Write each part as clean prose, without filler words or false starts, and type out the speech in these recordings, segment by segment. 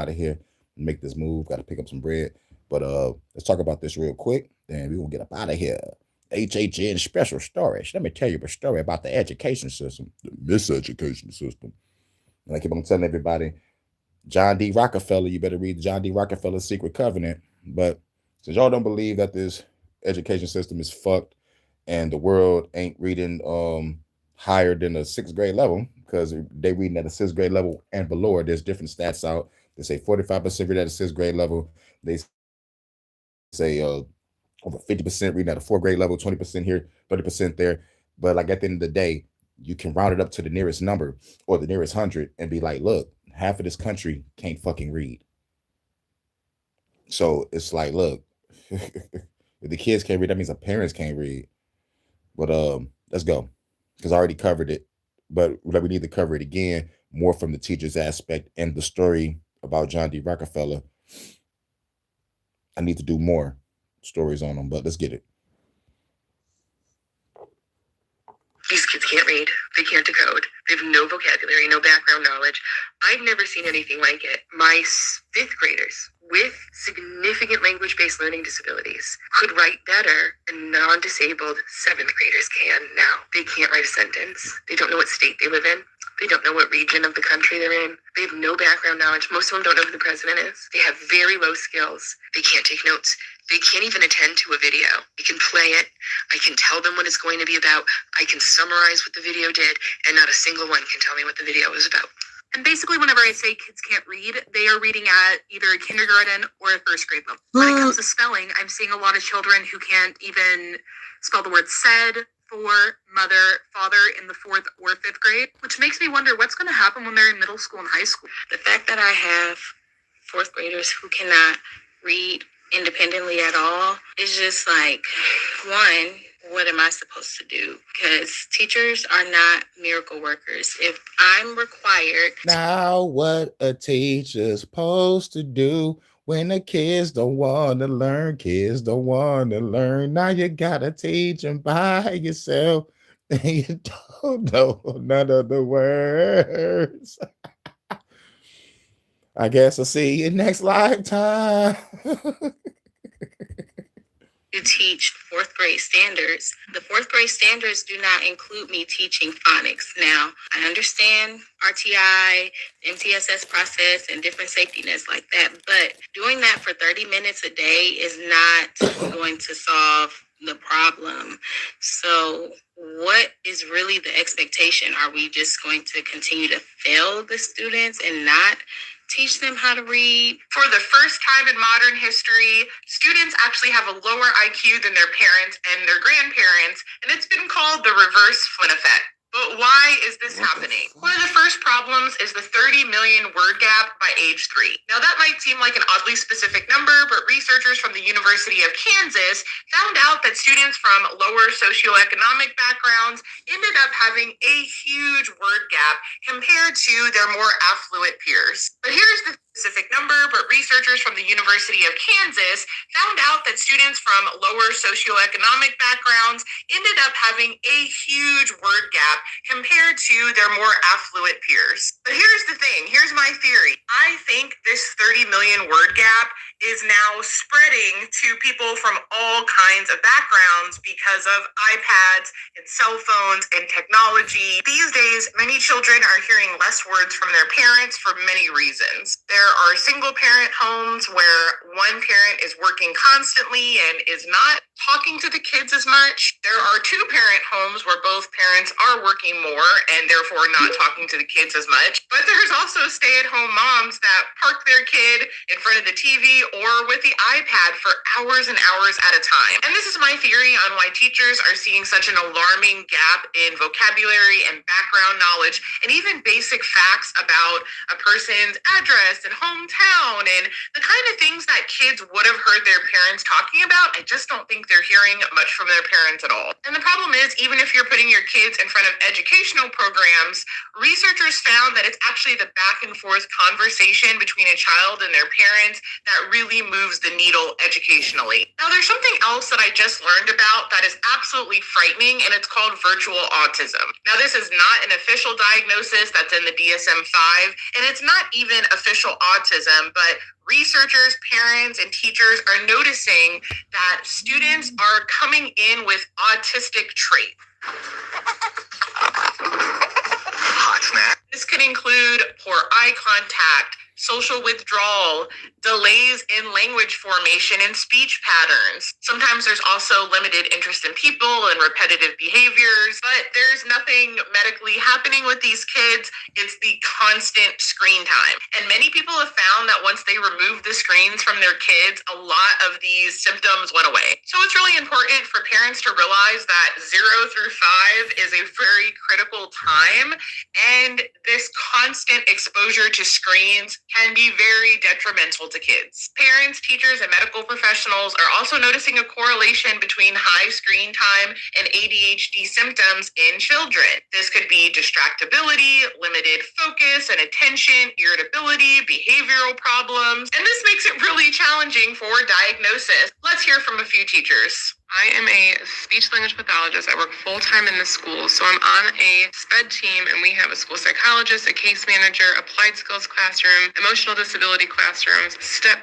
out of here and make this move. Got to pick up some bread. But let's talk about this real quick. Then we're going to get up out of here. HHN special stories. Let me tell you a story about the education system, the miseducation system. And I keep on telling everybody, John D. Rockefeller, you better read John D. Rockefeller's Secret Covenant. But since y'all don't believe that this education system is fucked and the world ain't reading higher than the sixth grade level, because they reading at a sixth grade level and below, there's different stats out. They say 45% read at a sixth grade level. They say over 50% reading at a fourth grade level, 20% here, 30% there. But like at the end of the day, you can round it up to the nearest number or the nearest 100 and be like, look, half of this country can't fucking read. So it's like, look, if the kids can't read, that means the parents can't read. But let's go, because I already covered it. But we need to cover it again, more from the teacher's aspect and the story about John D. Rockefeller. I need to do more stories on them, but let's get it. These kids can't read. They can't decode. They have no vocabulary, no background knowledge. I've never seen anything like it. My fifth graders with significant language-based learning disabilities could write better than non-disabled seventh graders can now. They can't write a sentence. They don't know what state they live in. They don't know what region of the country they're in. They have no background knowledge. Most of them don't know who the president is. They have very low skills. They can't take notes. They can't even attend to a video. I can play it. I can tell them what it's going to be about. I can summarize what the video did, and not a single one can tell me what the video was about. And basically, whenever I say kids can't read, they are reading at either a kindergarten or a first grade level. When it comes to spelling, I'm seeing a lot of children who can't even spell the word said, for, mother, father in the fourth or fifth grade, which makes me wonder what's going to happen when they're in middle school and high school. The fact that I have fourth graders who cannot read independently at all is just like, one, what am I supposed to do? Because teachers are not miracle workers. If I'm required... Now what a teacher's supposed to do when the kids don't want to learn, now you gotta teach them by yourself, and you don't know none of the words. I guess I'll see you next lifetime. To teach fourth grade standards. The fourth grade standards do not include me teaching phonics. Now, I understand RTI, MTSS process, and different safety nets like that, but doing that for 30 minutes a day is not going to solve the problem. So what is really the expectation? Are we just going to continue to fail the students and not teach them how to read? For the first time in modern history, students actually have a lower IQ than their parents and their grandparents, and it's been called the reverse Flynn effect. But why is this happening? One of the first problems is the 30 million word gap by age 3. Now that might seem like an oddly specific number, but researchers from the University of Kansas found out that students from lower socioeconomic backgrounds ended up having a huge word gap compared to their more affluent peers. But here's the specific number, but researchers from the University of Kansas found out that students from lower socioeconomic backgrounds ended up having a huge word gap compared to their more affluent peers. But here's the thing, here's my theory. I think this 30 million word gap is now spreading to people from all kinds of backgrounds because of iPads and cell phones and technology. These days, many children are hearing less words from their parents for many reasons. There are single parent homes where one parent is working constantly and is not talking to the kids as much. There are two parent homes where both parents are working more and therefore not talking to the kids as much. But there's also stay-at-home moms that park their kid in front of the TV or with the iPad for hours and hours at a time. And this is my theory on why teachers are seeing such an alarming gap in vocabulary and background knowledge and even basic facts about a person's address and hometown and the kind of things that kids would have heard their parents talking about. I just don't think they're hearing much from their parents at all. And the problem is, even if you're putting your kids in front of educational programs, researchers found that it's actually the back and forth conversation between between a child and their parents that really moves the needle educationally. Now, there's something else that I just learned about that is absolutely frightening, and it's called virtual autism. Now, this is not an official diagnosis that's in the DSM-5, and it's not even official autism, but researchers, parents, and teachers are noticing that students are coming in with autistic traits. Hot snack. This could include poor eye contact, social withdrawal, delays in language formation and speech patterns. Sometimes there's also limited interest in people and repetitive behaviors, but there's nothing medically happening with these kids. It's the constant screen time. And many people have found that once they remove the screens from their kids, a lot of these symptoms went away. So it's really important for parents to realize that 0 through 5 is a very critical time, and this constant exposure to screens can be very detrimental to kids. Parents, teachers, and medical professionals are also noticing a correlation between high screen time and ADHD symptoms in children. This could be distractibility, limited focus and attention, irritability, behavioral problems, and this makes it really challenging for diagnosis. Let's hear from a few teachers. I am a speech language pathologist. I work full-time in the school, so I'm on a SPED team, and we have a school psychologist, a case manager, applied skills classroom, emotional disability classrooms, STEP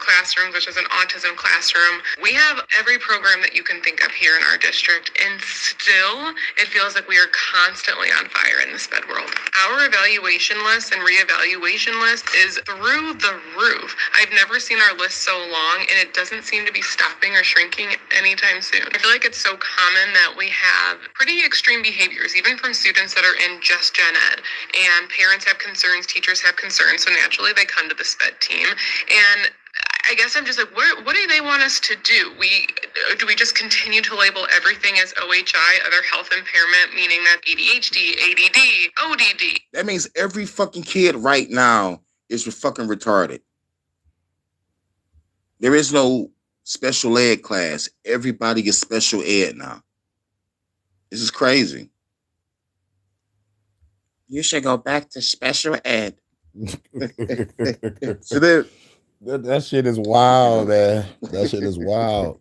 classrooms, which is an autism classroom. We have every program that you can think of here in our district, and still it feels like we are constantly on fire in the SPED world. Our evaluation list and reevaluation list is through the roof. I've never seen our list so long, and it doesn't seem to be stopping or shrinking anytime soon. I feel like it's so common that we have pretty extreme behaviors, even from students that are in just gen ed, and parents have concerns, teachers have concerns, so naturally they come to the SPED team. And I guess I'm just like, what do they want us to do? Do we just continue to label everything as OHI, other health impairment, meaning that ADHD, ADD, ODD? That means every fucking kid right now is fucking retarded. There is no special ed class. Everybody gets special ed now. This is crazy. You should go back to special ed. So that shit is wild, man. That shit is wild.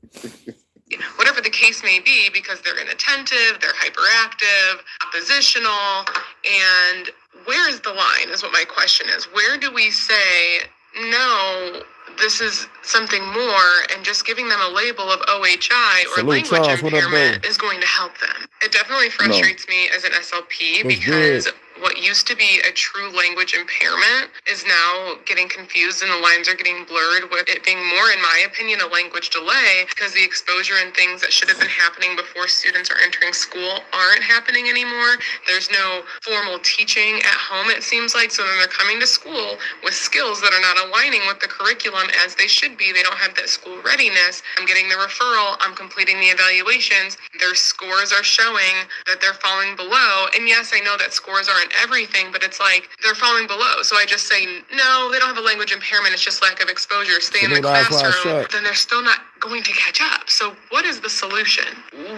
Whatever the case may be, because they're inattentive, they're hyperactive, oppositional, and where is the line is what my question is. Where do we say, no, this is something more, and just giving them a label of OHI or language Charles, impairment is going to help them? It definitely frustrates me as an SLP because what used to be a true language impairment is now getting confused, and the lines are getting blurred with it being more, in my opinion, a language delay, because the exposure and things that should have been happening before students are entering school aren't happening anymore. There's no formal teaching at home, it seems like, so then they're coming to school with skills that are not aligning with the curriculum as they should be. They don't have that school readiness. I'm getting the referral, I'm completing the evaluations, their scores are showing that they're falling below, and yes, I know that scores aren't everything, but it's like they're falling below. So I just say, no, they don't have a language impairment, it's just lack of exposure. Stay in the classroom. Then they're still not going to catch up. So what is the solution?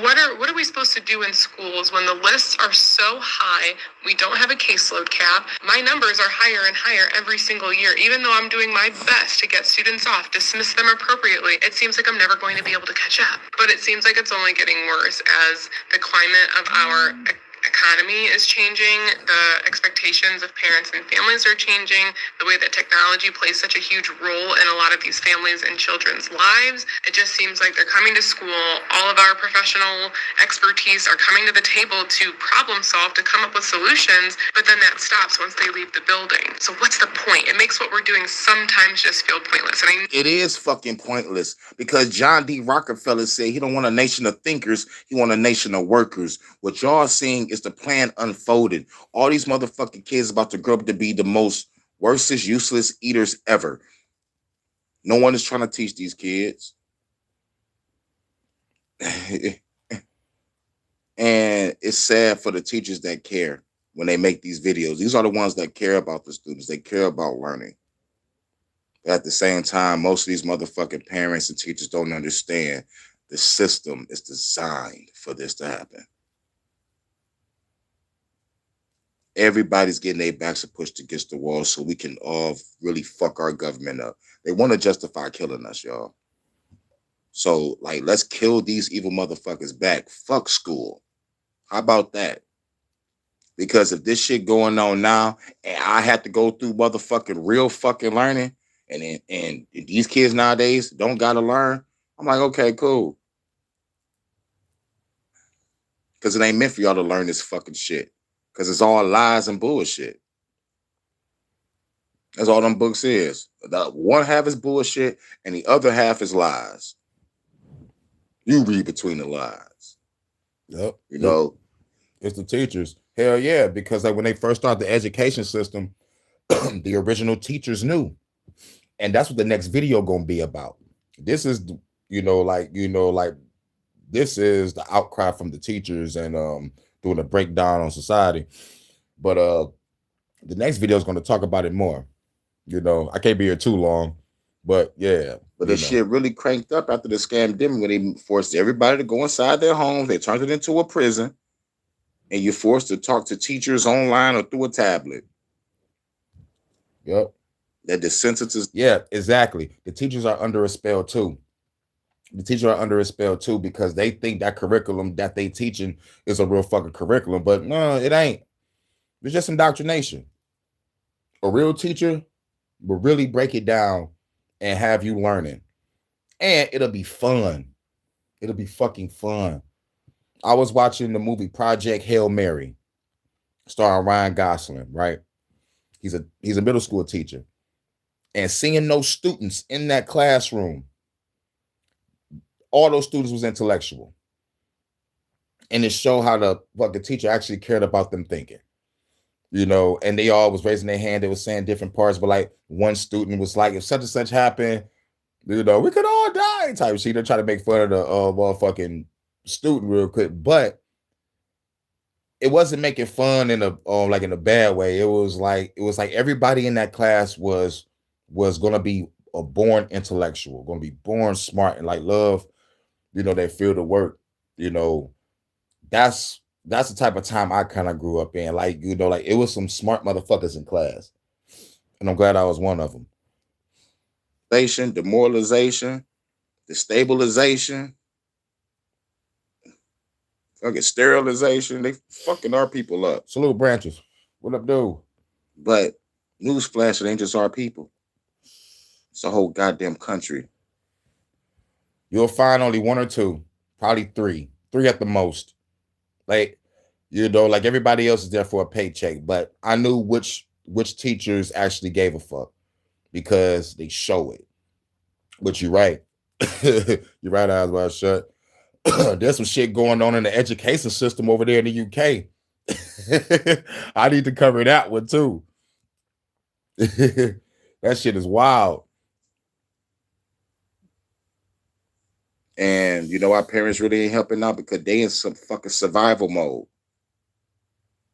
What are we supposed to do in schools when the lists are so high? We don't have a caseload cap. My numbers are higher and higher every single year. Even though I'm doing my best to get students off, dismiss them appropriately, it seems like I'm never going to be able to catch up. But it seems like it's only getting worse as the climate of our economy is changing, the expectations of parents and families are changing, the way that technology plays such a huge role in a lot of these families and children's lives. It just seems like they're coming to school, all of our professional expertise are coming to the table to problem solve, to come up with solutions, but then that stops once they leave the building. So what's the point? It makes what we're doing sometimes just feel pointless. It is fucking pointless, because John D. Rockefeller said he don't want a nation of thinkers, he want a nation of workers. What y'all seeing is the plan unfolded. All these motherfucking kids about to grow up to be the most worstest, useless eaters ever. No one is trying to teach these kids. And it's sad for the teachers that care when they make these videos. These are the ones that care about the students. They care about learning. But at the same time, most of these motherfucking parents and teachers don't understand the system is designed for this to happen. Everybody's getting their backs pushed against the wall so we can all really fuck our government up. They want to justify killing us, y'all. So, like, let's kill these evil motherfuckers back. Fuck school. How about that? Because if this shit going on now and I have to go through motherfucking real fucking learning and these kids nowadays don't gotta learn, I'm like, okay, cool. Because it ain't meant for y'all to learn this fucking shit. Because it's all lies and bullshit. That's all them books is. The one half is bullshit and the other half is lies. You read between the lies. Yep. You know? It's the teachers. Hell yeah, because like when they first started the education system, the original teachers knew. And that's what the next video gonna be about. This is like this is the outcry from the teachers and doing a breakdown on society. But the next video is gonna talk about it more. I can't be here too long, but yeah. But this shit really cranked up after the scamdemic when they forced everybody to go inside their homes. They turned it into a prison. And you're forced to talk to teachers online or through a tablet. Yep. That desensitizes. Yeah, exactly. The teachers are under a spell too. Because they think that curriculum that they teaching is a real fucking curriculum, but no, it ain't. It's just indoctrination. A real teacher will really break it down and have you learning. And it'll be fun. It'll be fucking fun. I was watching the movie Project Hail Mary, starring Ryan Gosling, right? He's a middle school teacher. And seeing those students in that classroom, all those students was intellectual. And it showed how the fucking teacher actually cared about them thinking. And they all was raising their hand. They was saying different parts, but like one student was like, if such and such happened, we could all die type shit. They're trying to make fun of the motherfucking student real quick, but it wasn't making fun in a bad way. It was like everybody in that class was gonna be a born intellectual, gonna be born smart and like love, their field of work. That's the type of time I kind of grew up in. Like, like it was some smart motherfuckers in class. And I'm glad I was one of them. Demoralization, destabilization, fucking sterilization. They fucking our people up. Salute branches. What up, dude? But newsflash, it ain't just our people. It's a whole goddamn country. You'll find only one or two, probably three at the most. Like, like everybody else is there for a paycheck. But I knew which teachers actually gave a fuck because they show it. But you're right. You're right, eyes wide shut. There's some shit going on in the education system over there in the UK. I need to cover that one too. That shit is wild. And our parents really ain't helping out because they in some fucking survival mode.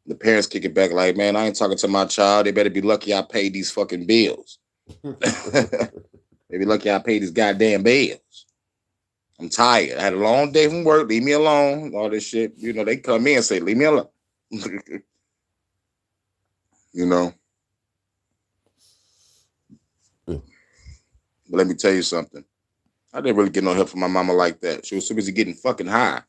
The parents kick it back like, man, I ain't talking to my child. They better be lucky I paid these fucking bills. They be lucky I paid these goddamn bills. I'm tired. I had a long day from work. Leave me alone. All this shit. They come in and say, leave me alone. But let me tell you something. I didn't really get no help from my mama like that. She was too busy getting fucking high.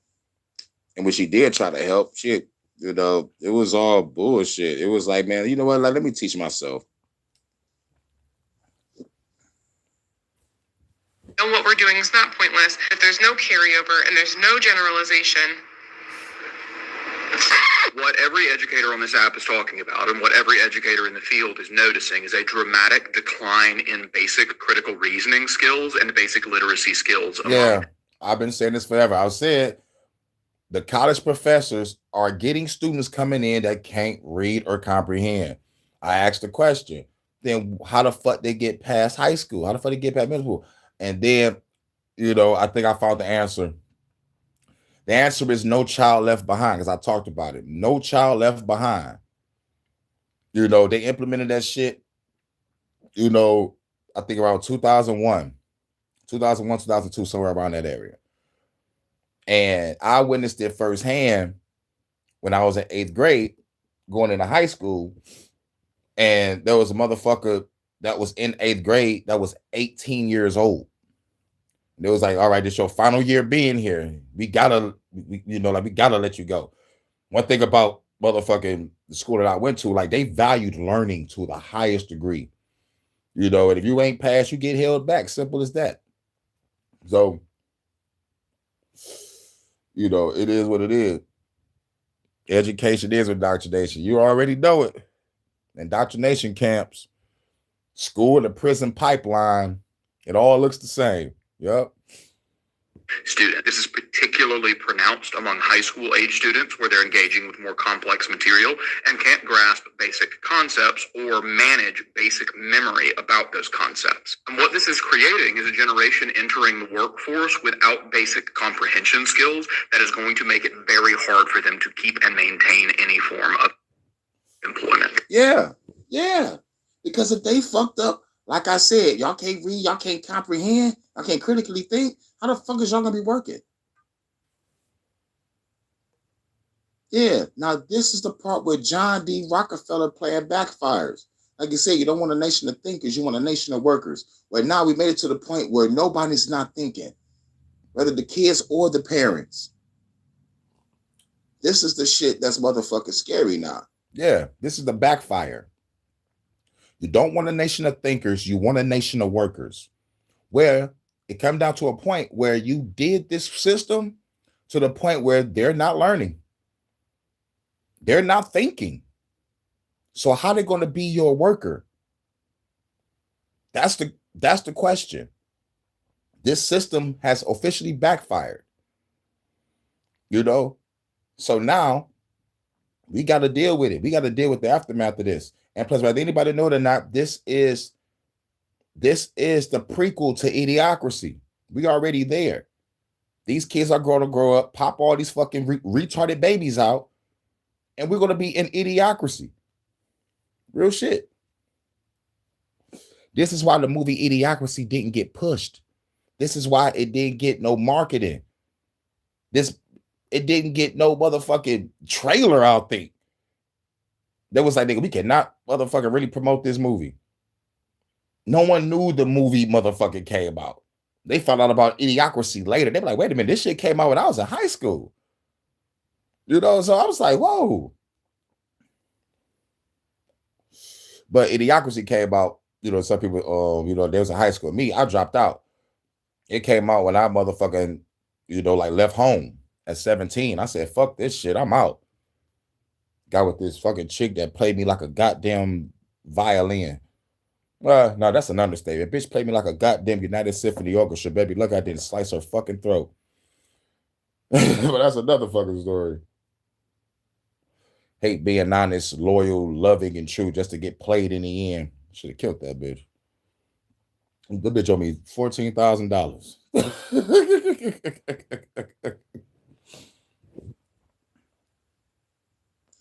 And when she did try to help, shit, it was all bullshit. It was like, man, you know what? Like, let me teach myself. And what we're doing is not pointless. If there's no carryover and there's no generalization. What every educator on this app is talking about and what every educator in the field is noticing is a dramatic decline in basic critical reasoning skills and basic literacy skills. Yeah, I've been saying this forever. I've said the college professors are getting students coming in that can't read or comprehend. I asked the question, then how the fuck they get past high school? How the fuck they get past middle school? And then, I think I found the answer. The answer is no child left behind, because I talked about it. No child left behind. They implemented that shit, I think around 2001, 2002, somewhere around that area. And I witnessed it firsthand when I was in 8th grade, going into high school, and there was a motherfucker that was in 8th grade that was 18 years old. And it was like, all right, this your final year being here. We gotta let you go. One thing about motherfucking the school that I went to, like they valued learning to the highest degree. And if you ain't passed, you get held back. Simple as that. So, it is what it is. Education is indoctrination. You already know it. Indoctrination camps, school to prison pipeline, it all looks the same. Yep. Student. This is particularly pronounced among high school age students where they're engaging with more complex material and can't grasp basic concepts or manage basic memory about those concepts. And what this is creating is a generation entering the workforce without basic comprehension skills that is going to make it very hard for them to keep and maintain any form of employment. Yeah. Because if they fucked up, like I said, y'all can't read, y'all can't comprehend, y'all can't critically think, how the fuck is y'all gonna be working? Yeah, now this is the part where John D. Rockefeller plan backfires. Like you said, you don't want a nation of thinkers, you want a nation of workers. But now we made it to the point where nobody's not thinking, whether the kids or the parents. This is the shit that's motherfucking scary now. Yeah, this is the backfire. You don't want a nation of thinkers, you want a nation of workers. Where it comes down to a point where you did this system to the point where they're not learning. They're not thinking. So how are they going to be your worker? That's the question. This system has officially backfired. So now we got to deal with it. We got to deal with the aftermath of this. And plus, whether anybody know it or not, this is the prequel to Idiocracy. We already there. These kids are going to grow up, pop all these fucking retarded babies out, and we're going to be in Idiocracy. Real shit. This is why the movie Idiocracy didn't get pushed. This is why it didn't get no marketing. It didn't get no motherfucking trailer out there. That was like, nigga, we cannot motherfucking really promote this movie. No one knew the movie motherfucking came out. They found out about Idiocracy later. They were like, wait a minute, this shit came out when I was in high school. So I was like, whoa. But Idiocracy came out, some people, there was a high school. Me, I dropped out. It came out when I motherfucking, left home at 17. I said, fuck this shit, I'm out. Got with this fucking chick that played me like a goddamn violin. No, that's an understatement. Bitch played me like a goddamn United Symphony Orchestra, baby. Look, I didn't slice her fucking throat. But that's another fucking story. Hate being honest, loyal, loving, and true just to get played in the end. Should have killed that bitch. The bitch owed me $14,000.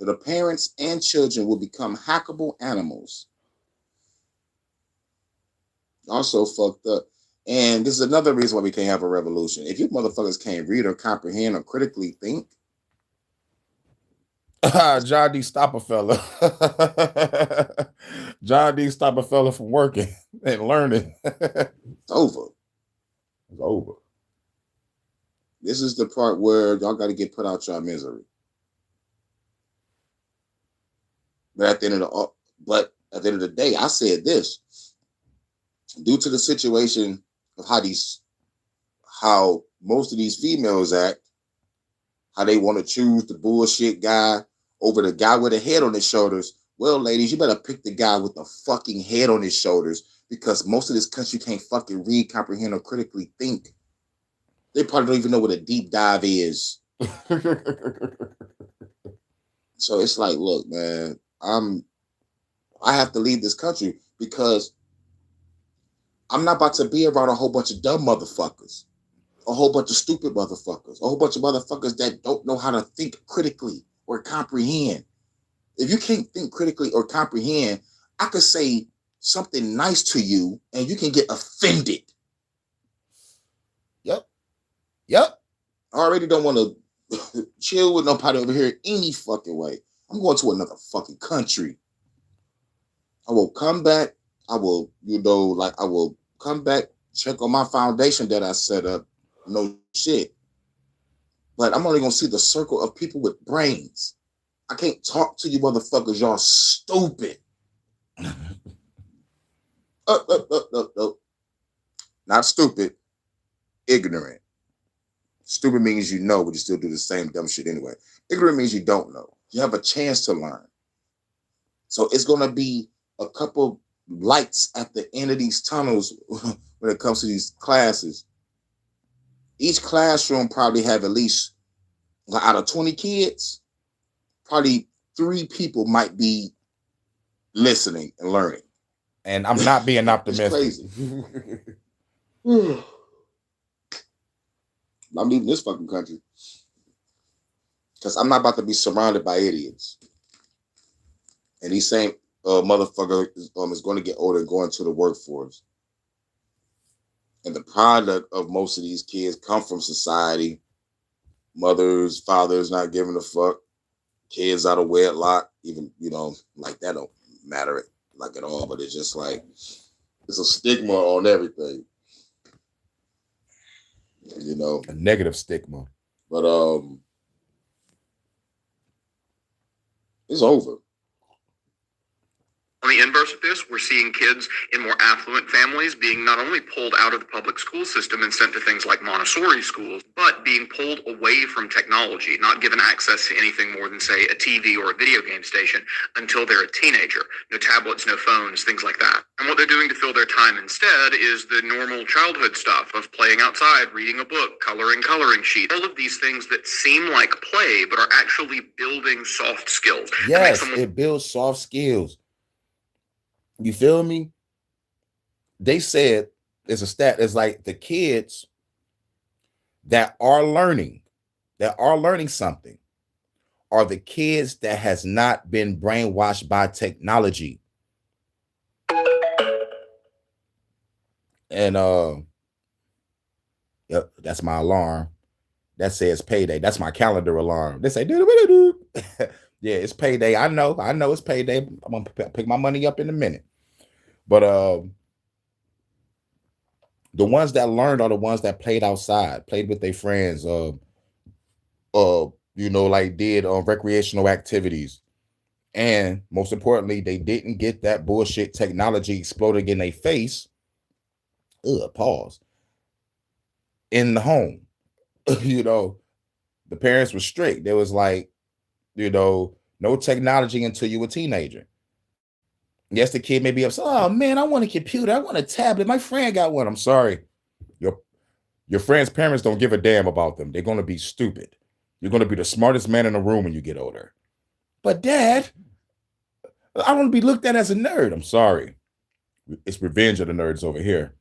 The parents and children will become hackable animals. Also fucked up. And this is another reason why we can't have a revolution. If you motherfuckers can't read or comprehend or critically think. John D. Stop a fella. John D. Stop a fella from working and learning. It's over. It's over. This is the part where y'all got to get put out your misery. But at the end of the day, I said this. Due to the situation of how most of these females act, how they want to choose the bullshit guy over the guy with a head on his shoulders. Well, ladies, you better pick the guy with the fucking head on his shoulders, because most of this country can't fucking read, comprehend, or critically think. They probably don't even know what a deep dive is. So it's like, look, man, I have to leave this country because I'm not about to be around a whole bunch of dumb motherfuckers, a whole bunch of stupid motherfuckers, a whole bunch of motherfuckers that don't know how to think critically or comprehend. If you can't think critically or comprehend, I could say something nice to you and you can get offended. Yep. I already don't want to chill with nobody over here any fucking way. I'm going to another fucking country. I will come back. I will, I will come back, check on my foundation that I set up. No shit. But I'm only going to see the circle of people with brains. I can't talk to you motherfuckers. Y'all stupid. Not stupid. Ignorant. Stupid means you know, but you still do the same dumb shit anyway. Ignorant means you don't know. You have a chance to learn. So it's going to be a couple lights at the end of these tunnels when it comes to these classes. Each classroom probably have at least, out of 20 kids, probably 3 people might be listening and learning. And I'm not being optimistic. It's crazy. I'm leaving this fucking country because I'm not about to be surrounded by idiots. And these same motherfucker is going to get older and go into the workforce. And the product of most of these kids come from society. Mothers, fathers not giving a fuck. Kids out of wedlock. Even, like that don't matter like at all. But it's just like, it's a stigma on everything. A negative stigma. But it's over. On the inverse of this, we're seeing kids in more affluent families being not only pulled out of the public school system and sent to things like Montessori schools, but being pulled away from technology, not given access to anything more than, say, a TV or a video game station until they're a teenager. No tablets, no phones, things like that. And what they're doing to fill their time instead is the normal childhood stuff of playing outside, reading a book, coloring sheets. All of these things that seem like play, but are actually building soft skills. Yes, it builds soft skills. You feel me? They said it's a stat. It's like the kids that are learning something are the kids that has not been brainwashed by technology. And yep, that's my alarm. That says payday. That's my calendar alarm. They say do. Yeah, it's payday. I know it's payday. I'm gonna pick my money up in a minute. But the ones that learned are the ones that played outside, played with their friends, like did recreational activities. And most importantly, they didn't get that bullshit technology exploding in their face. Pause. In the home. The parents were strict. There was like, no technology until you were a teenager. Yes, the kid may be upset. Oh man, I want a computer. I want a tablet. My friend got one. I'm sorry. Your friend's parents don't give a damn about them. They're going to be stupid. You're going to be the smartest man in the room when you get older. But Dad, I want to be looked at as a nerd. I'm sorry. It's revenge of the nerds over here.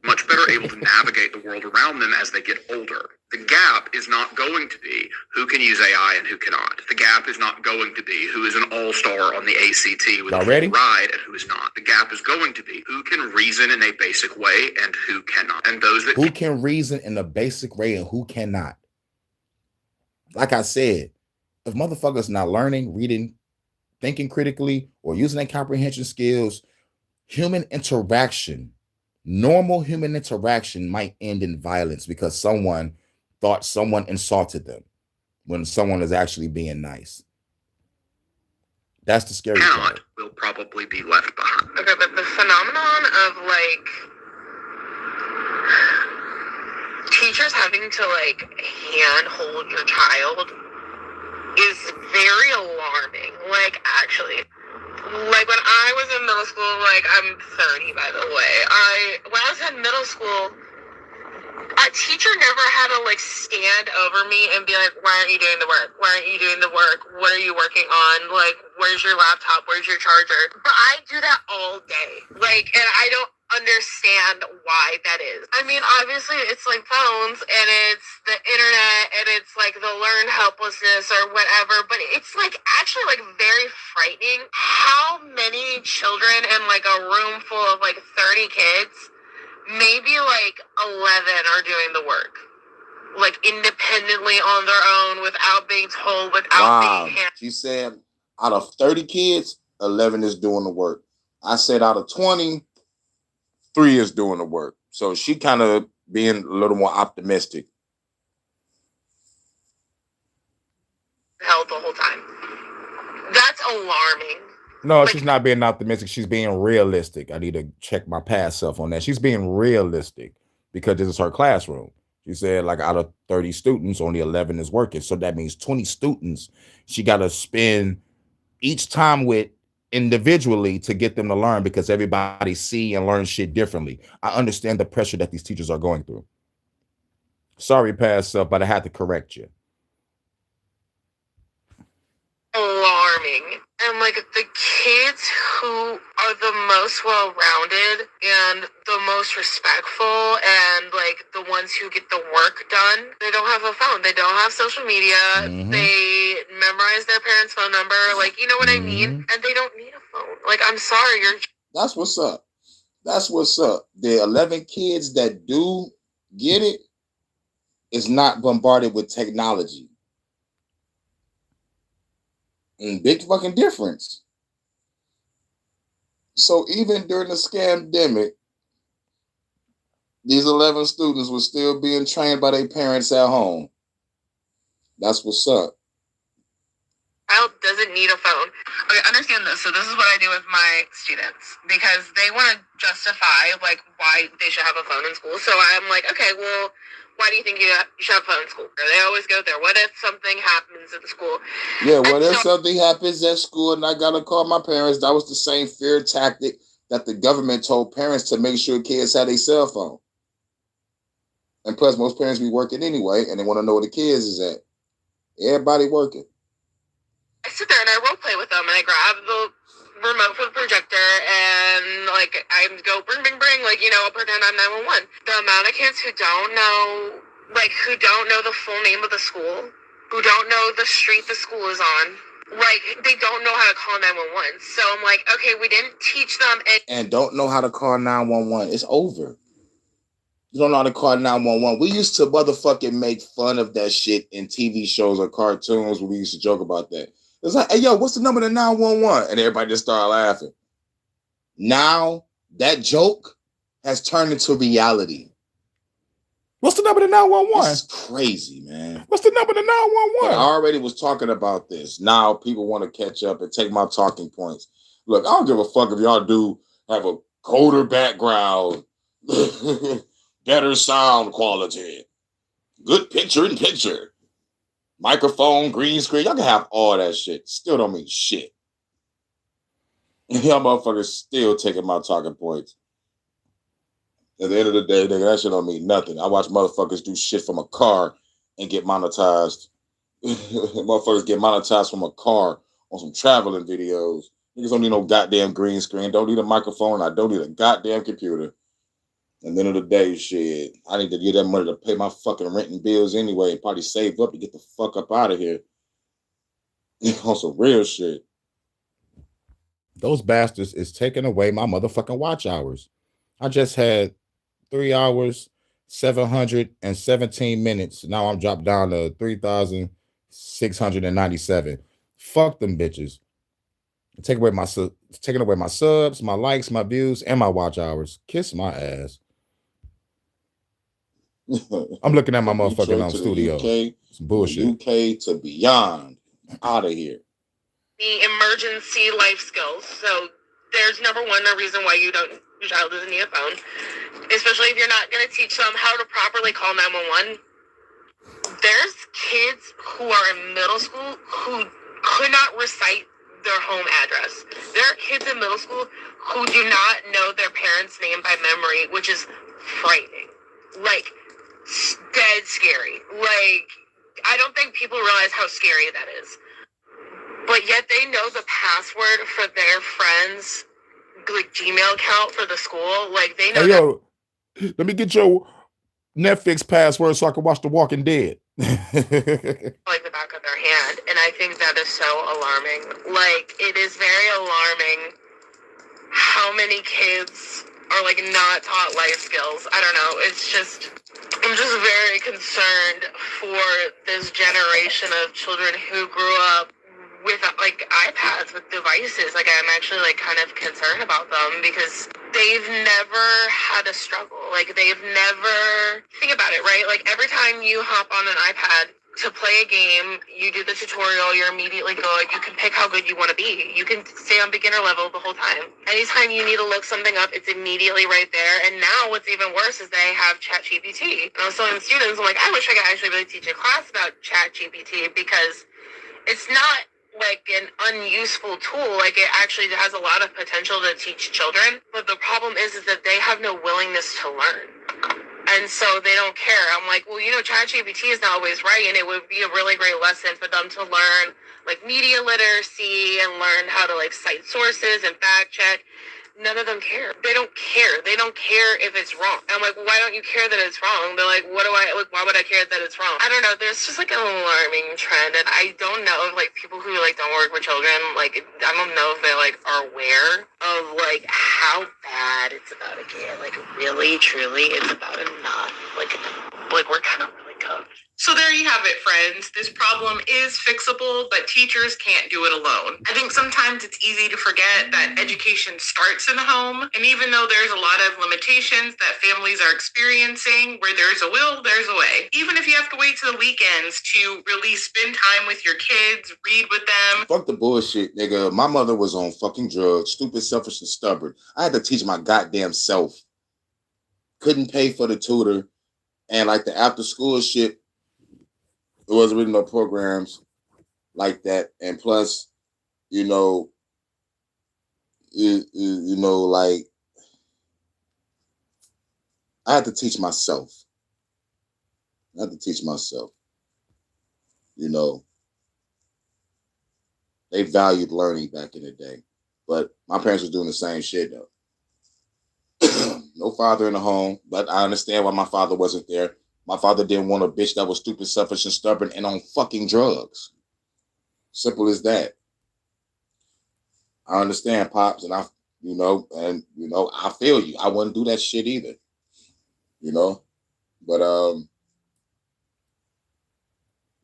Much better able to navigate the world around them as they get older. The gap is not going to be who can use AI and who cannot. The gap is not going to be who is an all-star on the ACT with a full ride and who is not. The gap is going to be who can reason in a basic way and who cannot. And those that who can reason in a basic way and who cannot. Like I said, if motherfuckers not learning, reading, thinking critically, or using their comprehension skills, normal human interaction might end in violence because someone thought someone insulted them when someone is actually being nice. That's the scary part. Will probably be left behind. Okay, but the phenomenon of teachers having to handhold your child is very alarming. Actually. When I was in middle school, I'm 30 by the way, when I was in middle school, a teacher never had to stand over me and be like, why aren't you doing the work? Why aren't you doing the work? What are you working on? Where's your laptop? Where's your charger? But I do that all day. And I don't understand why that is. I mean, obviously it's phones and it's the internet and it's the learned helplessness or whatever, but it's actually very frightening how many children in a room full of 30 kids, maybe 11 are doing the work. like independently on their own without being told, without being handed. She said out of 30 kids, 11 is doing the work. I said out of 20, 3 is doing the work. So she kind of being a little more optimistic. Held the whole time. That's alarming. No, she's not being optimistic. She's being realistic. I need to check my past self on that. She's being realistic because this is her classroom. She said, like, out of 30 students, only 11 is working. So that means 20 students she got to spend each time with individually to get them to learn, because everybody see and learn shit differently. I understand the pressure that these teachers are going through. Sorry, past self, but I had to correct you. Alarming. And like the kids who are the most well-rounded and the most respectful and like the ones who get the work done, they don't have a phone. They don't have social media. Mhm. They memorize their parents' phone number. Like, you know what I mean? And they don't need a phone. Like, I'm sorry, That's what's up. That's what's up. The 11 kids that do get it is not bombarded with technology. And big fucking difference. So even during the scamdemic, these 11 students were still being trained by their parents at home. That's what's up. child doesn't need a phone. Okay, understand this. So this is what I do with my students because they want to justify like why they should have a phone in school. So I'm like, okay, well, why do you think you should have a phone in school? They always go there. What if something happens at the school? Yeah, what if something happens at school and I gotta call my parents? That was the same fear tactic that the government told parents to make sure kids had a cell phone. And plus, most parents be working anyway, and they want to know where the kids is at. Everybody working. I sit there and I role play with them, and I grab the remote for the projector, and like I go bring, like, you know, I'll pretend I'm 911. The amount of kids who don't know, like, who don't know the full name of the school, who don't know the street the school is on, like, they don't know how to call 911. So I'm like, okay, we didn't teach them. And don't know how to call 911. It's over. You don't know how to call 911. We used to motherfucking make fun of that shit in TV shows or cartoons when we used to joke about that. It's like, hey, yo, what's the number to 911? And everybody just started laughing. Now, that joke has turned into reality. What's the number to 911? It's crazy, man. What's the number to 911? I already was talking about this. Now people want to catch up and take my talking points. Look, I don't give a fuck if y'all do have a colder background, better sound quality, good picture in picture, microphone, green screen. Y'all can have all that shit. Still don't mean shit. Y'all motherfuckers still taking my talking points. At the end of the day, nigga, that shit don't mean nothing. I watch motherfuckers do shit from a car and get monetized. Motherfuckers get monetized from a car on some traveling videos. Niggas don't need no goddamn green screen. Don't need a microphone. I don't need a goddamn computer. At the end of the day, shit, I need to get that money to pay my fucking rent and bills anyway and probably save up to get the fuck up out of here. On some real shit. Those bastards is taking away my motherfucking watch hours. I just had 3 hours, 717 minutes. Now I'm dropped down to 3,697. Fuck them bitches. Taking away my subs, my likes, my views, and my watch hours. Kiss my ass. I'm looking at my motherfucking studio. Some bullshit. UK to beyond. Out of here. The emergency life skills. So there's number one, a reason why your child doesn't need a phone, especially if you're not going to teach them how to properly call 911. There's kids who are in middle school who could not recite their home address. There are kids in middle school who do not know their parents' name by memory, which is frightening. Like, dead scary. Like, I don't think people realize how scary that is. But yet they know the password for their friends' like Gmail account for the school. Like, they know. Hey, yo, let me get your Netflix password so I can watch The Walking Dead. Like the back of their hand. And I think that is so alarming. Like, it is very alarming how many kids are like not taught life skills. I don't know. I'm just very concerned for this generation of children who grew up with like iPads, with devices. Like I'm actually like kind of concerned about them because they've never had a struggle. Like they've never, think about it, right? Like every time you hop on an iPad to play a game, you do the tutorial, you're immediately good. You can pick how good you want to be. You can stay on beginner level the whole time. Anytime you need to look something up, it's immediately right there. And now what's even worse is they have ChatGPT. And I was telling the students, I'm like, I wish I could actually really teach a class about ChatGPT because it's not like an unuseful tool. Like it actually has a lot of potential to teach children. But the problem is that they have no willingness to learn. And so they don't care. I'm like, well, ChatGPT is not always right. And it would be a really great lesson for them to learn like media literacy and learn how to like cite sources and fact check. None of them care. They don't care. They don't care if it's wrong. I'm like, why don't you care that it's wrong? They're like, why would I care that it's wrong? I don't know. There's just like an alarming trend. And I don't know if like people who like don't work with children, like, I don't know if they like are aware of like how bad it's about to get. Like really, truly, it's about to not like we're kind of really cooked. So there you have it, friends. This problem is fixable, but teachers can't do it alone. I think sometimes it's easy to forget that education starts in the home. And even though there's a lot of limitations that families are experiencing, where there's a will, there's a way. Even if you have to wait to the weekends to really spend time with your kids, read with them. Fuck the bullshit, nigga. My mother was on fucking drugs, stupid, selfish, and stubborn. I had to teach my goddamn self. Couldn't pay for the tutor. And like the after school shit, there wasn't really no programs like that. And plus, like I had to teach myself. They valued learning back in the day. But my parents was doing the same shit though. No father in the home, but I understand why my father wasn't there. My father didn't want a bitch that was stupid, selfish, and stubborn and on fucking drugs. Simple as that. I understand, Pops, and I feel you. I wouldn't do that shit either. But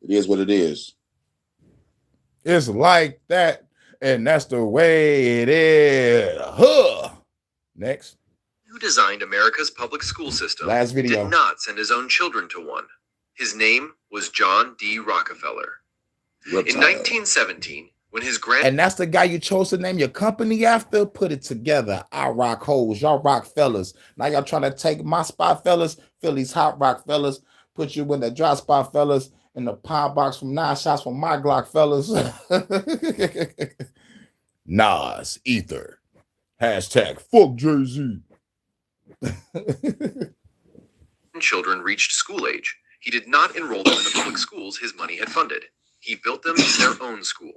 it is what it is. It's like that, and that's the way it is. Huh. Next. Who designed America's public school system Last video. did not send his own children to one. His name was John D. Rockefeller. Reptile. In 1917, when his And that's the guy you chose to name your company after? Put it together. I rock hoes. Y'all rock fellas. Now y'all trying to take my spot, fellas. Philly's hot rock fellas. Put you in the dry spot, fellas. In the pine box from 9 shots from my Glock, fellas. Nas, Ether. Hashtag fuck Jay-Z. children reached school age, he did not enroll them in the public schools his money had funded. He built them their own school,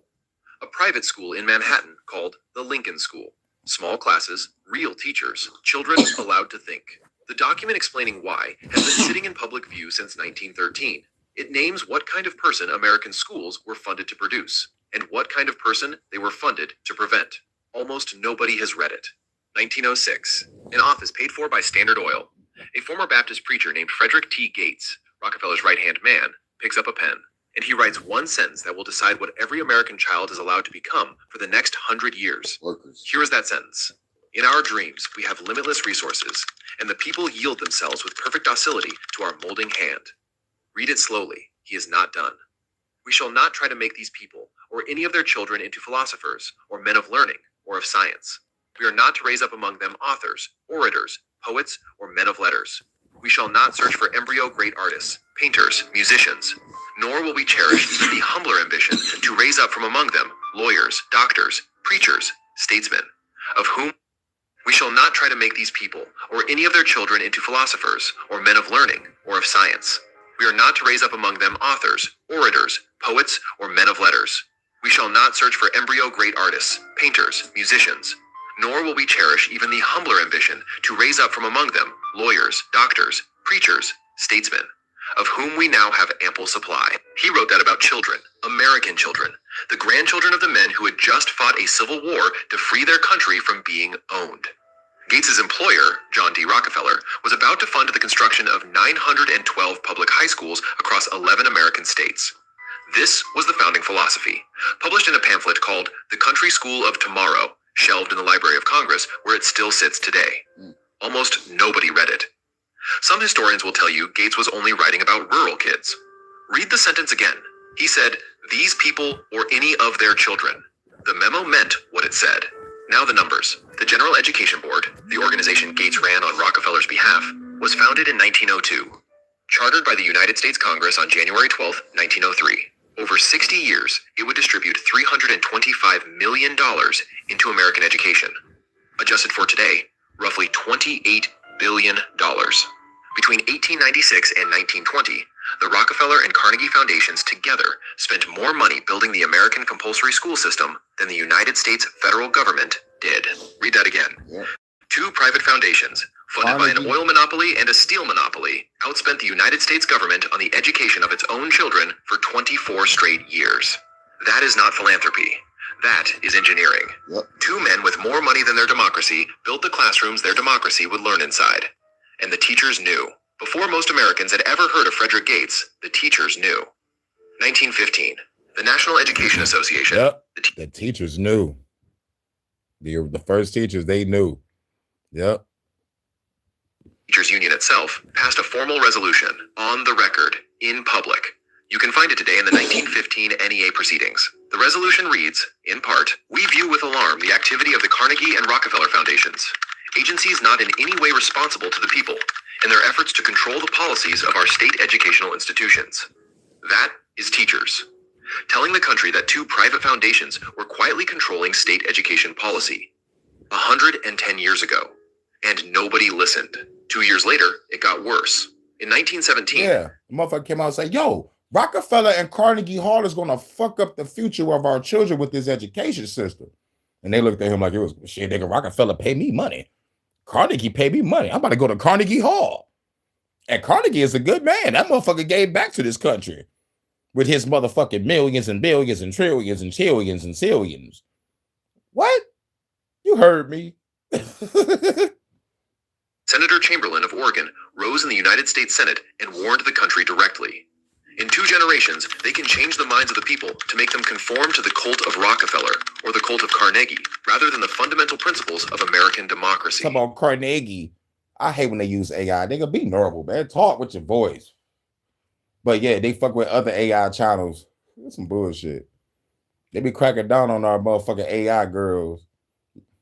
a private school in Manhattan called the Lincoln School. Small classes, real teachers, children allowed to think. The document explaining why has been sitting in public view since 1913. It names what kind of person American schools were funded to produce, and what kind of person they were funded to prevent. Almost nobody has read it. 1906. An office paid for by Standard Oil. A former Baptist preacher named Frederick T. Gates, Rockefeller's right-hand man, picks up a pen, and he writes one sentence that will decide what every American child is allowed to become for the next 100 years. Workers. Here is that sentence. In our dreams, we have limitless resources, and the people yield themselves with perfect docility to our molding hand. Read it slowly. He is not done. We shall not try to make these people, or any of their children, into philosophers, or men of learning, or of science. We are not to raise up among them authors, orators, poets, or men of letters. We shall not search for embryo great artists, painters, musicians, nor will we cherish even the humbler ambition to raise up from among them lawyers, doctors, preachers, statesmen, of whom we shall not try to make these people, or any of their children, into philosophers, or men of learning, or of science. We are not to raise up among them authors, orators, poets, or men of letters. We shall not search for embryo great artists, painters, musicians, nor will we cherish even the humbler ambition to raise up from among them lawyers, doctors, preachers, statesmen, of whom we now have ample supply. He wrote that about children, American children, the grandchildren of the men who had just fought a civil war to free their country from being owned. Gates's employer, John D. Rockefeller, was about to fund the construction of 912 public high schools across 11 American states. This was the founding philosophy, published in a pamphlet called The Country School of Tomorrow, shelved in the Library of Congress, where it still sits today. Almost nobody read it. Some historians will tell you Gates was only writing about rural kids. Read the sentence again. He said, "These people or any of their children." The memo meant what it said. Now the numbers. The General Education Board, the organization Gates ran on Rockefeller's behalf, was founded in 1902. Chartered by the United States Congress on January 12, 1903. Over 60 years, it would distribute $325 million into American education. Adjusted for today, roughly $28 billion. Between 1896 and 1920, the Rockefeller and Carnegie Foundations together spent more money building the American compulsory school system than the United States federal government did. Read that again. Yeah. Two private foundations, funded by an oil monopoly and a steel monopoly, outspent the United States government on the education of its own children for 24 straight years. That is not philanthropy. That is engineering. Yep. Two men with more money than their democracy built the classrooms their democracy would learn inside. And the teachers knew. Before most Americans had ever heard of Frederick Gates, the teachers knew. 1915, the National Education Association. Yep. The teachers knew. The first teachers, they knew. Yep. Teachers Union itself passed a formal resolution on the record in public. You can find it today in the 1915 NEA proceedings. The resolution reads, in part, "We view with alarm the activity of the Carnegie and Rockefeller Foundations, agencies not in any way responsible to the people, in their efforts to control the policies of our state educational institutions." That is teachers. Telling the country that two private foundations were quietly controlling state education policy. 110 years ago. And nobody listened. 2 years later, it got worse. In 1917. Yeah. The motherfucker came out and said, yo, Rockefeller and Carnegie Hall is going to fuck up the future of our children with this education system. And they looked at him like it was, shit, nigga, Rockefeller pay me money. Carnegie pay me money. I'm about to go to Carnegie Hall. And Carnegie is a good man. That motherfucker gave back to this country with his motherfucking millions and billions and trillions and trillions and zillions. What? You heard me. Senator Chamberlain of Oregon rose in the United States Senate and warned the country directly. In 2 generations, they can change the minds of the people to make them conform to the cult of Rockefeller or the cult of Carnegie, rather than the fundamental principles of American democracy. Come on, Carnegie. I hate when they use AI. They gonna be normal, man. Talk with your voice. But yeah, they fuck with other AI channels. That's some bullshit. They be cracking down on our motherfucking AI girls.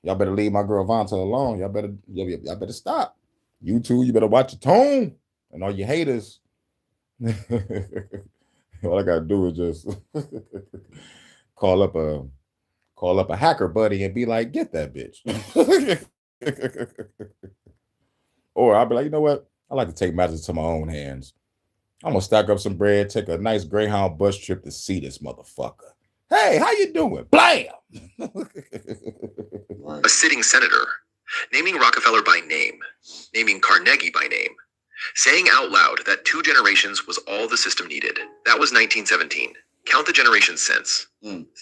Y'all better leave my girl Vanta alone. Y'all better stop. You too, you better watch your tone. And all you haters. All I gotta do is just call up a hacker buddy and be like, get that bitch. Or I'll be like, you know what? I like to take matters into my own hands. I'm gonna stack up some bread, take a nice Greyhound bus trip to see this motherfucker. Hey, how you doing? Blam! A sitting senator, naming Rockefeller by name, naming Carnegie by name, saying out loud that 2 generations was all the system needed. That was 1917. Count the generations since.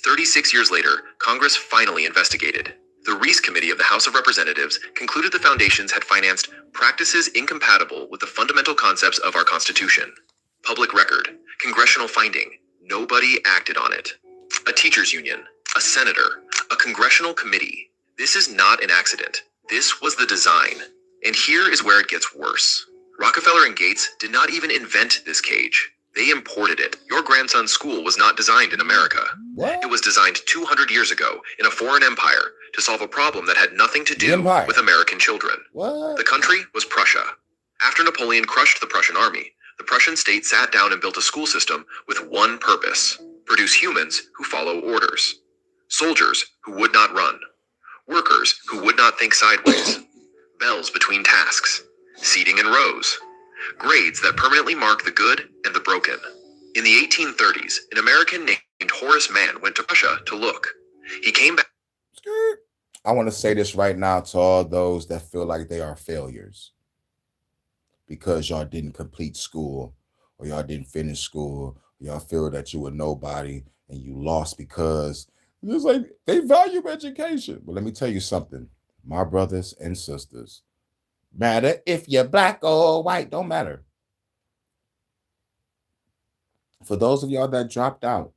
36 years later, Congress finally investigated. The Reese Committee of the House of Representatives concluded the foundations had financed practices incompatible with the fundamental concepts of our Constitution. Public record, congressional finding, nobody acted on it. A teachers union, a senator, a congressional committee. This is not an accident. This was the design. And here is where it gets worse. Rockefeller and Gates did not even invent this cage. They imported it. Your grandson's school was not designed in America. What? It was designed 200 years ago in a foreign empire to solve a problem that had nothing to do Empire. with American children. What? The country was Prussia. After Napoleon crushed the Prussian army, the Prussian state sat down and built a school system with one purpose: produce humans who follow orders. Soldiers who would not run. Workers who would not think sideways. Bells between tasks. Seating in rows. Grades that permanently mark the good and the broken. In the 1830s, an American named Horace Mann went to Prussia to look. He came back. I want to say this right now to all those that feel like they are failures because y'all didn't complete school or y'all didn't finish school. Y'all feel that you were nobody and you lost because it's like they value education. But let me tell you something. my brothers and sisters. Matter if you're black or white, don't matter. For those of y'all that dropped out,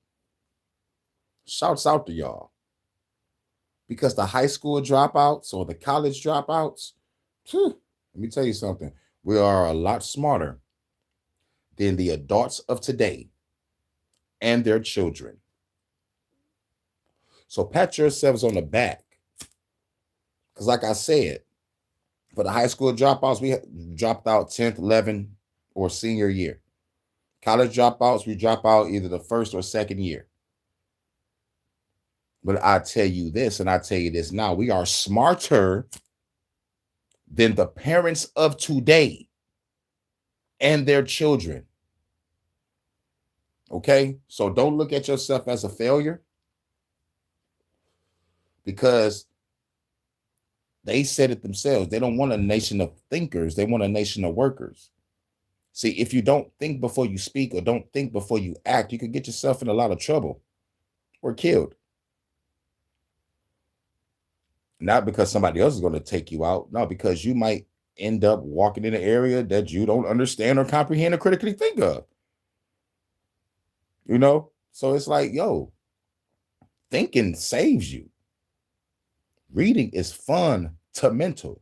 shouts out to y'all. Because the high school dropouts or the college dropouts, let me tell you something. We are a lot smarter than the adults of today and their children. So pat yourselves on the back. Because like I said, for the high school dropouts, we dropped out 10th, 11th, or senior year. College dropouts, we drop out either the first or second year. But I tell you this, and I tell you this now, we are smarter than the parents of today and their children. Okay? So don't look at yourself as a failure, because they said it themselves. They don't want a nation of thinkers. They want a nation of workers. See, if you don't think before you speak or don't think before you act, you could get yourself in a lot of trouble or killed. Not because somebody else is going to take you out. No, because you might end up walking in an area that you don't understand or comprehend or critically think of. You know? So it's like, yo, thinking saves you. Reading is fun to mental,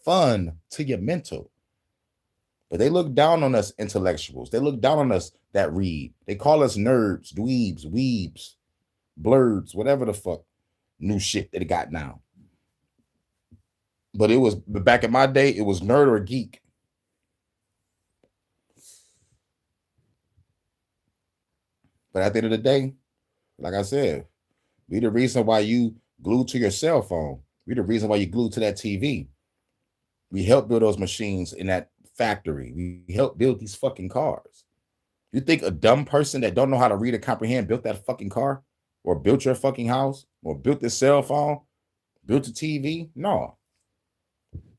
fun to your mental. But they look down on us intellectuals. They look down on us that read. They call us nerds, dweebs, weebs, blurs, whatever the fuck new shit that it got now. But it was, back in my day, it was nerd or geek. But at the end of the day, like I said, we the reason why you glued to your cell phone. We the reason why you glued to that TV. We helped build those machines in that factory. We helped build these fucking cars. You think a dumb person that don't know how to read or comprehend built that fucking car, or built your fucking house, or built this cell phone, built a TV? No.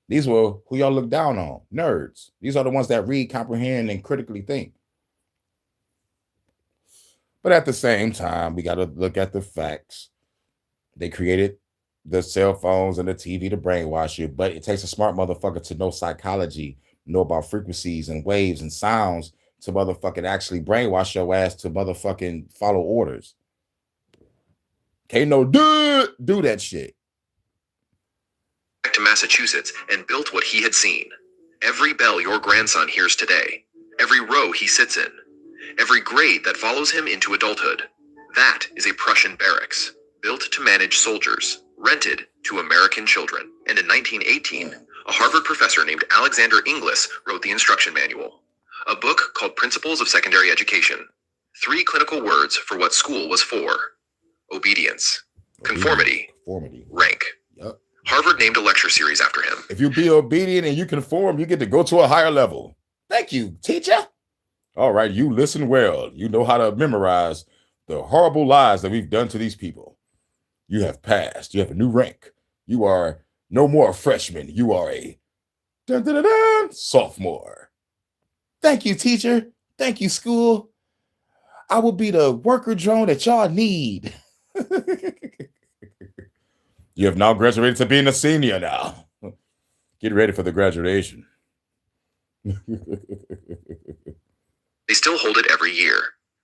These were who y'all look down on, nerds. These are the ones that read, comprehend, and critically think. But at the same time, we got to look at the facts. They created the cell phones and the TV to brainwash you, but it takes a smart motherfucker to know psychology, know about frequencies and waves and sounds to motherfucking actually brainwash your ass to motherfucking follow orders. Can't no do that shit. Back to Massachusetts and built what he had seen. Every bell your grandson hears today, every row he sits in, every grade that follows him into adulthood. That is a Prussian barracks, built to manage soldiers, rented to American children. And in 1918, a Harvard professor named Alexander Inglis wrote the instruction manual, a book called Principles of Secondary Education. 3 clinical words for what school was for: obedience, conformity, rank. Yep. Harvard named a lecture series after him. If you be obedient and you conform, you get to go to a higher level. Thank you, teacher. All right, you listen well. You know how to memorize the horrible lies that we've done to these people. You have passed. You have a new rank. You are no more a freshman. You are a sophomore. Thank you, teacher. Thank you, school. I will be the worker drone that y'all need. You have now graduated to being a senior now. Get ready for the graduation. They still hold it every year.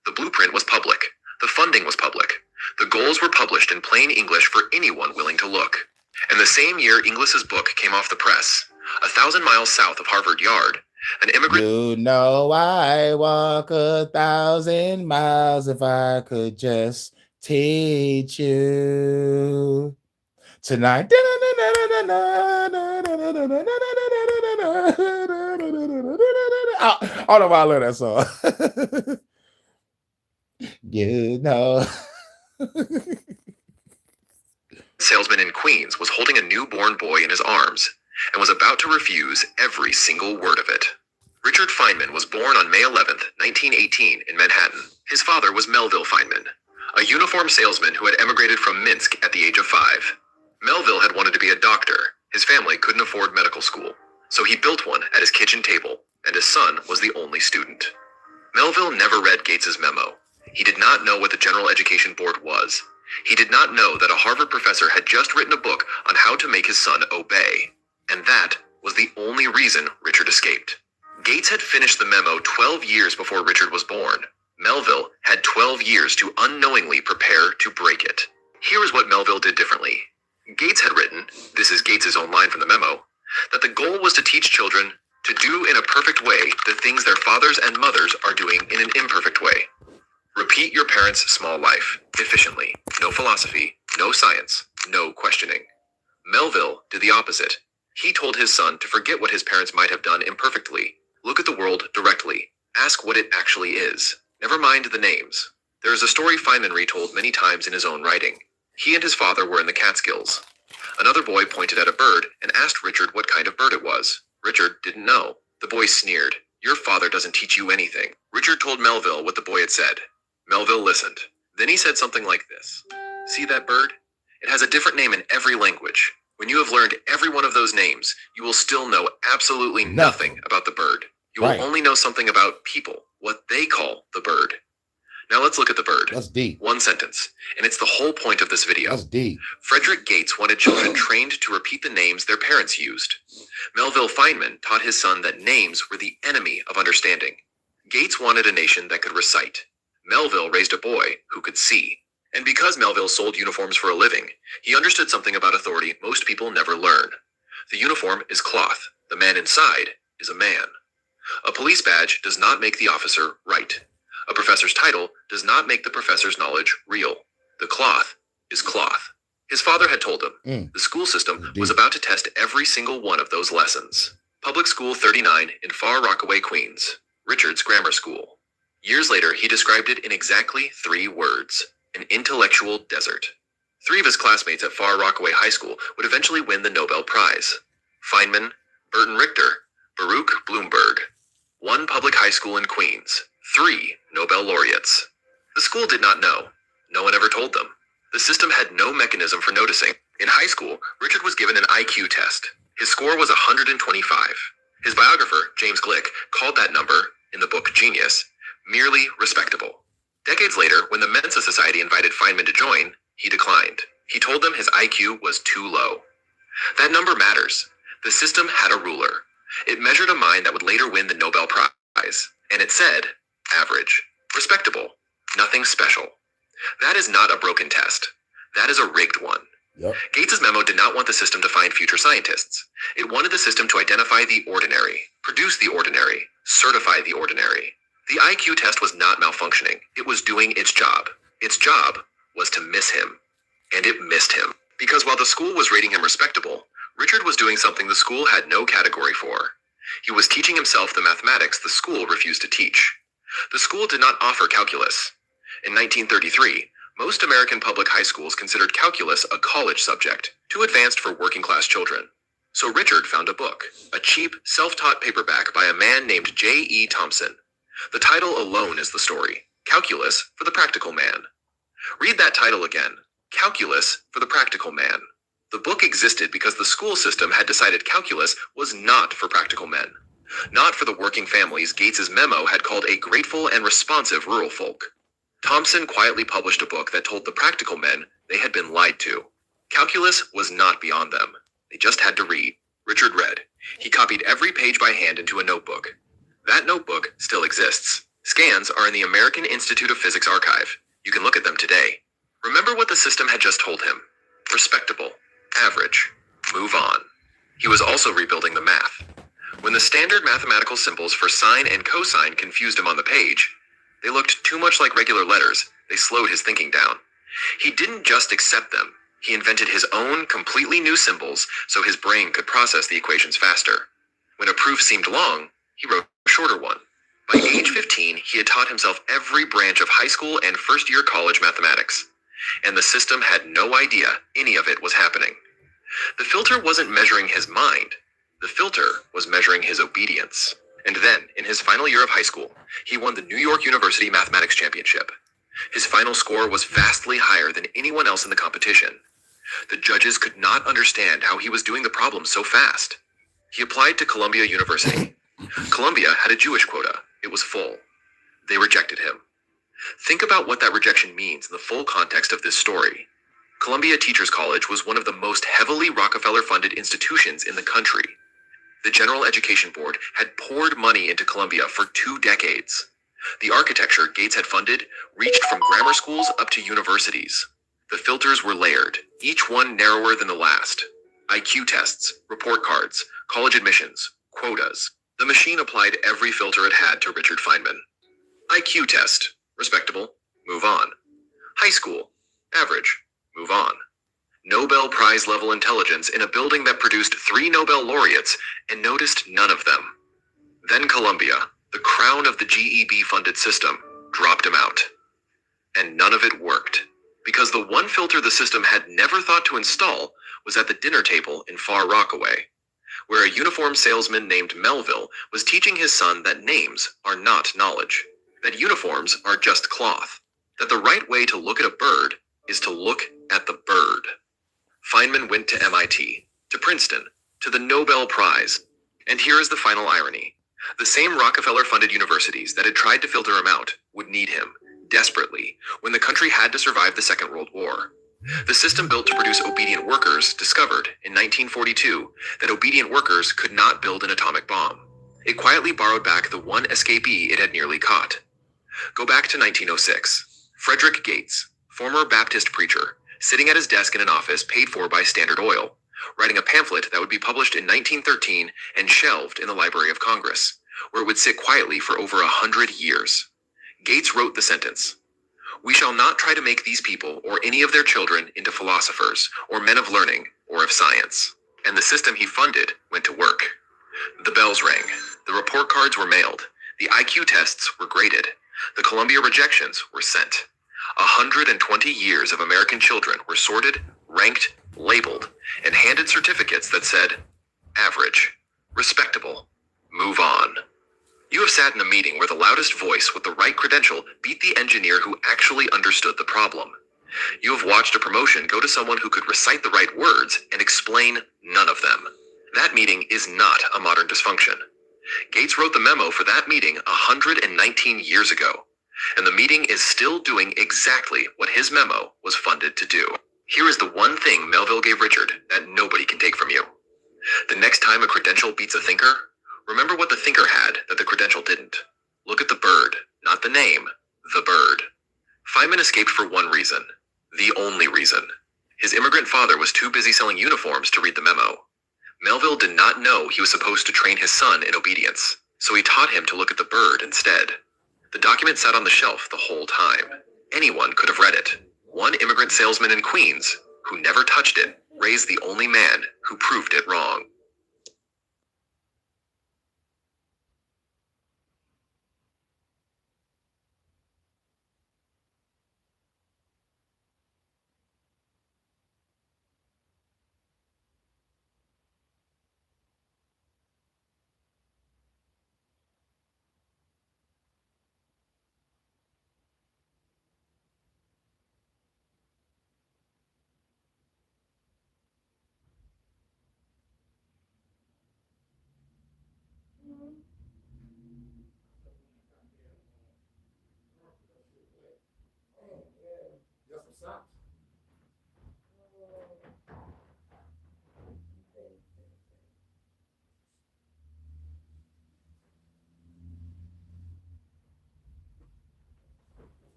The blueprint was public. The funding was public. The goals were published in plain English for anyone willing to look. And the same year Inglis's book came off the press, 1,000 miles south of Harvard Yard, an immigrant... You know I walk 1,000 miles if I could just teach you tonight. I don't know why I love that song. You know. Salesman in Queens was holding a newborn boy in his arms and was about to refuse every single word of it. Richard Feynman was born on May 11th, 1918 in Manhattan. His father was Melville Feynman, a uniform salesman who had emigrated from Minsk at the age of 5. Melville had wanted to be a doctor. His family couldn't afford medical school, so he built one at his kitchen table, and his son was the only student. Melville never read Gates's memo. He did not know what the General Education Board was. He did not know that a Harvard professor had just written a book on how to make his son obey. And that was the only reason Richard escaped. Gates had finished the memo 12 years before Richard was born. Melville had 12 years to unknowingly prepare to break it. Here is what Melville did differently. Gates had written, this is Gates' own line from the memo, that the goal was to teach children to do in a perfect way the things their fathers and mothers are doing in an imperfect way. Repeat your parents' small life, efficiently. No philosophy, no science, no questioning. Melville did the opposite. He told his son to forget what his parents might have done imperfectly. Look at the world directly. Ask what it actually is. Never mind the names. There is a story Feynman retold many times in his own writing. He and his father were in the Catskills. Another boy pointed at a bird and asked Richard what kind of bird it was. Richard didn't know. The boy sneered. Your father doesn't teach you anything. Richard told Melville what the boy had said. Melville listened. Then he said something like this. See that bird? It has a different name in every language. When you have learned every one of those names, you will still know absolutely nothing about the bird. You will only know something about people, what they call the bird. Now let's look at the bird. That's deep. One sentence, and it's the whole point of this video. That's deep. Frederick Gates wanted children trained to repeat the names their parents used. Melville Feynman taught his son that names were the enemy of understanding. Gates wanted a nation that could recite. Melville raised a boy who could see. And because Melville sold uniforms for a living, he understood something about authority most people never learn. The uniform is cloth. The man inside is a man. A police badge does not make the officer right. A professor's title does not make the professor's knowledge real. The cloth is cloth. His father had told him the school system was about to test every single one of those lessons. Public School 39 in Far Rockaway, Queens. Richard's grammar school. Years later, he described it in exactly 3 words. An intellectual desert. 3 of his classmates at Far Rockaway High School would eventually win the Nobel Prize. Feynman, Burton Richter, Baruch Bloomberg. 1 public high school in Queens. 3 Nobel laureates. The school did not know. No one ever told them. The system had no mechanism for noticing. In high school, Richard was given an IQ test. His score was 125. His biographer, James Glick, called that number, in the book Genius, merely respectable. Decades later, when the Mensa Society invited Feynman to join, he declined. He told them his IQ was too low. That number matters. The system had a ruler. It measured a mind that would later win the Nobel Prize. And it said, average, respectable, nothing special. That is not a broken test. That is a rigged one. Yep. Gates's memo did not want the system to find future scientists. It wanted the system to identify the ordinary, produce the ordinary, certify the ordinary. The IQ test was not malfunctioning. It was doing its job. Its job was to miss him. And it missed him. Because while the school was rating him respectable, Richard was doing something the school had no category for. He was teaching himself the mathematics the school refused to teach. The school did not offer calculus. In 1933, most American public high schools considered calculus a college subject, too advanced for working-class children. So Richard found a book, a cheap, self-taught paperback by a man named J.E. Thompson. The title alone is the story, Calculus for the Practical Man. Read that title again, Calculus for the Practical Man. The book existed because the school system had decided calculus was not for practical men, not for the working families Gates's memo had called a grateful and responsive rural folk. Thompson quietly published a book that told the practical men they had been lied to. Calculus was not beyond them. They just had to read. Richard read. He copied every page by hand into a notebook. That notebook still exists. Scans are in the American Institute of Physics archive. You can look at them today. Remember what the system had just told him. Respectable. Average. Move on. He was also rebuilding the math. When the standard mathematical symbols for sine and cosine confused him on the page, they looked too much like regular letters. They slowed his thinking down. He didn't just accept them. He invented his own completely new symbols so his brain could process the equations faster. When a proof seemed long, he wrote a shorter one. By age 15, he had taught himself every branch of high school and first-year college mathematics. And the system had no idea any of it was happening. The filter wasn't measuring his mind. The filter was measuring his obedience. And then, in his final year of high school, he won the New York University Mathematics Championship. His final score was vastly higher than anyone else in the competition. The judges could not understand how he was doing the problem so fast. He applied to Columbia University. Columbia had a Jewish quota. It was full. They rejected him. Think about what that rejection means in the full context of this story. Columbia Teachers College was one of the most heavily Rockefeller-funded institutions in the country. The General Education Board had poured money into Columbia for 2 decades. The architecture Gates had funded reached from grammar schools up to universities. The filters were layered, each one narrower than the last. IQ tests, report cards, college admissions, quotas. The machine applied every filter it had to Richard Feynman. IQ test, respectable, move on. High school, average, move on. Nobel Prize level intelligence in a building that produced 3 Nobel laureates and noticed none of them. Then Columbia, the crown of the GEB funded system, dropped him out. And none of it worked, because the one filter the system had never thought to install was at the dinner table in Far Rockaway, where a uniform salesman named Melville was teaching his son that names are not knowledge, that uniforms are just cloth, that the right way to look at a bird is to look at the bird. Feynman went to MIT, to Princeton, to the Nobel Prize. And here is the final irony. The same Rockefeller-funded universities that had tried to filter him out would need him, desperately, when the country had to survive the Second World War. The system built to produce obedient workers discovered, in 1942, that obedient workers could not build an atomic bomb. It quietly borrowed back the one escapee it had nearly caught. Go back to 1906. Frederick Gates, former Baptist preacher, sitting at his desk in an office paid for by Standard Oil, writing a pamphlet that would be published in 1913 and shelved in the Library of Congress, where it would sit quietly for over 100 years. Gates wrote the sentence, "We shall not try to make these people or any of their children into philosophers or men of learning or of science." And the system he funded went to work. The bells rang. The report cards were mailed. The IQ tests were graded. The Columbia rejections were sent. 120 years of American children were sorted, ranked, labeled, and handed certificates that said, average, respectable, move on. You have sat in a meeting where the loudest voice with the right credential beat the engineer who actually understood the problem. You have watched a promotion go to someone who could recite the right words and explain none of them. That meeting is not a modern dysfunction. Gates wrote the memo for that meeting 119 years ago, and the meeting is still doing exactly what his memo was funded to do. Here is the one thing Melville gave Richard that nobody can take from you. The next time a credential beats a thinker, remember what the thinker had that the credential didn't. Look at the bird, not the name, the bird. Feynman escaped for one reason, the only reason. His immigrant father was too busy selling uniforms to read the memo. Melville did not know he was supposed to train his son in obedience, so he taught him to look at the bird instead. The document sat on the shelf the whole time. Anyone could have read it. One immigrant salesman in Queens, who never touched it, raised the only man who proved it wrong.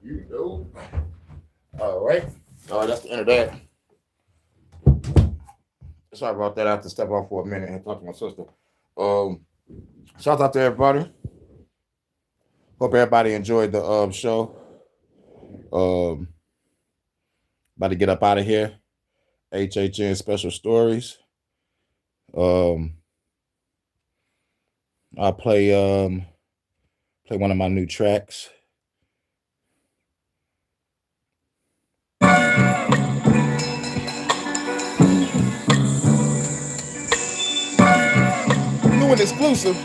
You know. All right. That's the end of that. Sorry about that. I have to step off for a minute and talk to my sister. Shout out to everybody. Hope everybody enjoyed the show. About to get up out of here. HHN Special Stories. I'll play one of my new tracks. New and exclusive.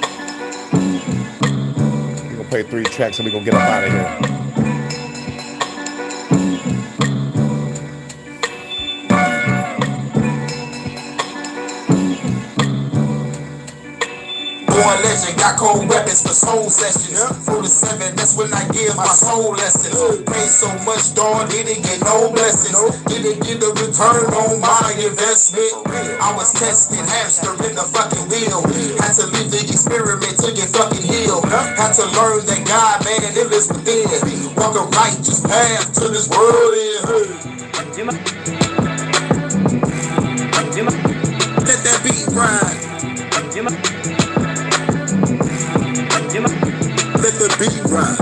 We're gonna play 3 tracks and we're gonna get up out of here. Born legend, got cold weapons for soul sessions. 47, that's when I give my soul lessons. Paid so much, dog, didn't get no blessings. Didn't get a return on my investment. I was tested, hamster in the fucking wheel. Had to leave the experiment to get fucking healed. Had to learn that God, man, it lives within. Walk a righteous path to this world in. Let that beat ride. Let the beat ride.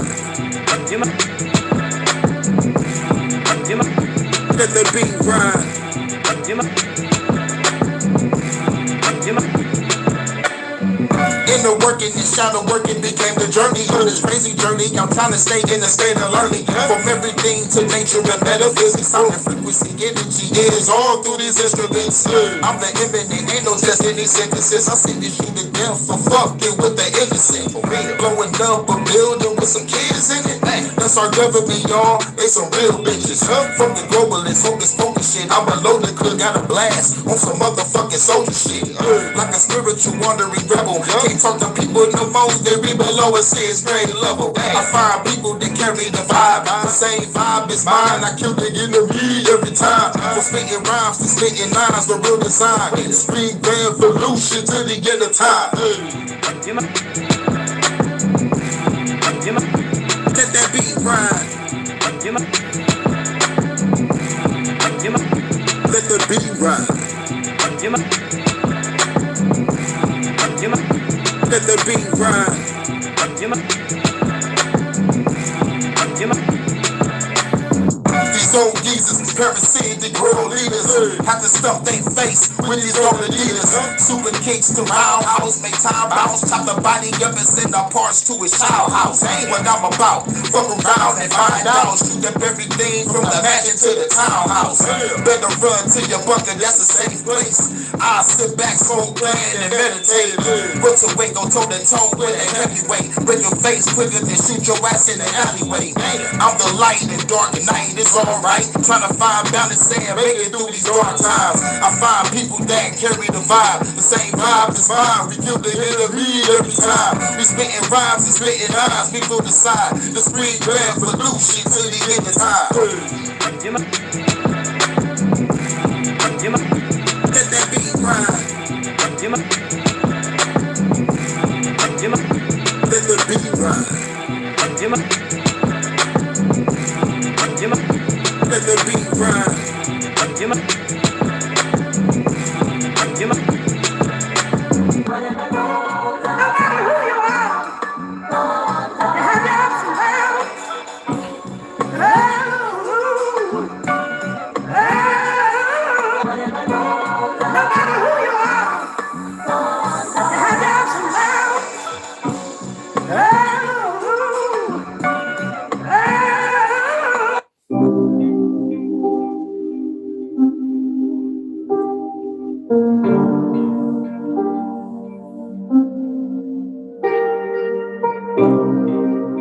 Let the beat ride. Inner working and shadow working became the journey on this crazy journey. I'm trying to stay in a state of learning. From everything to nature and metaphysics, sound and frequency, energy is all through these instruments. I'm the imminent, ain't no just any synthesis. I see this shit to death for fucking with the innocent. Blowing up a building with some kids in it. That's our government, y'all. They some real bitches. From the globalists, focus shit. I'm below the clip, got a blast on some motherfucking soldier shit. Like a spiritual wandering rebel. Can't talk to people no more, they be below a 6th grade level. I find people that carry the vibe. The same vibe is mine. I kill the enemy every time. From spitting rhymes to spitting lines, the real design. Spring revolution to the end of time. Let that beat ride. Let the beat ride. Let the beat ride. These old geezers, parasitic world leaders, have to stuff they face with these old leaders. Super kicks to roundhouse, make time bounce, chop the body up and send our parts to his child house. Ain't what I'm about. Fuck around and find out. Shoot up everything from the mansion to the townhouse. Better run to your bunker, that's a safe place. I sit back, smoke, plan, and meditate. Put to weight, go toe to toe with a heavyweight. Break your face quicker than shoot your ass in the alleyway. I'm the light in dark night, it's alright. Trying to find balance and make it through these dark times. I find people that carry the vibe. The same vibe is mine. We kill the enemy every time. We spitting rhymes and spitting lines. We go decide the spring revolution to the end of time. Let that beat ride. Let the beat ride. Let the beat ride.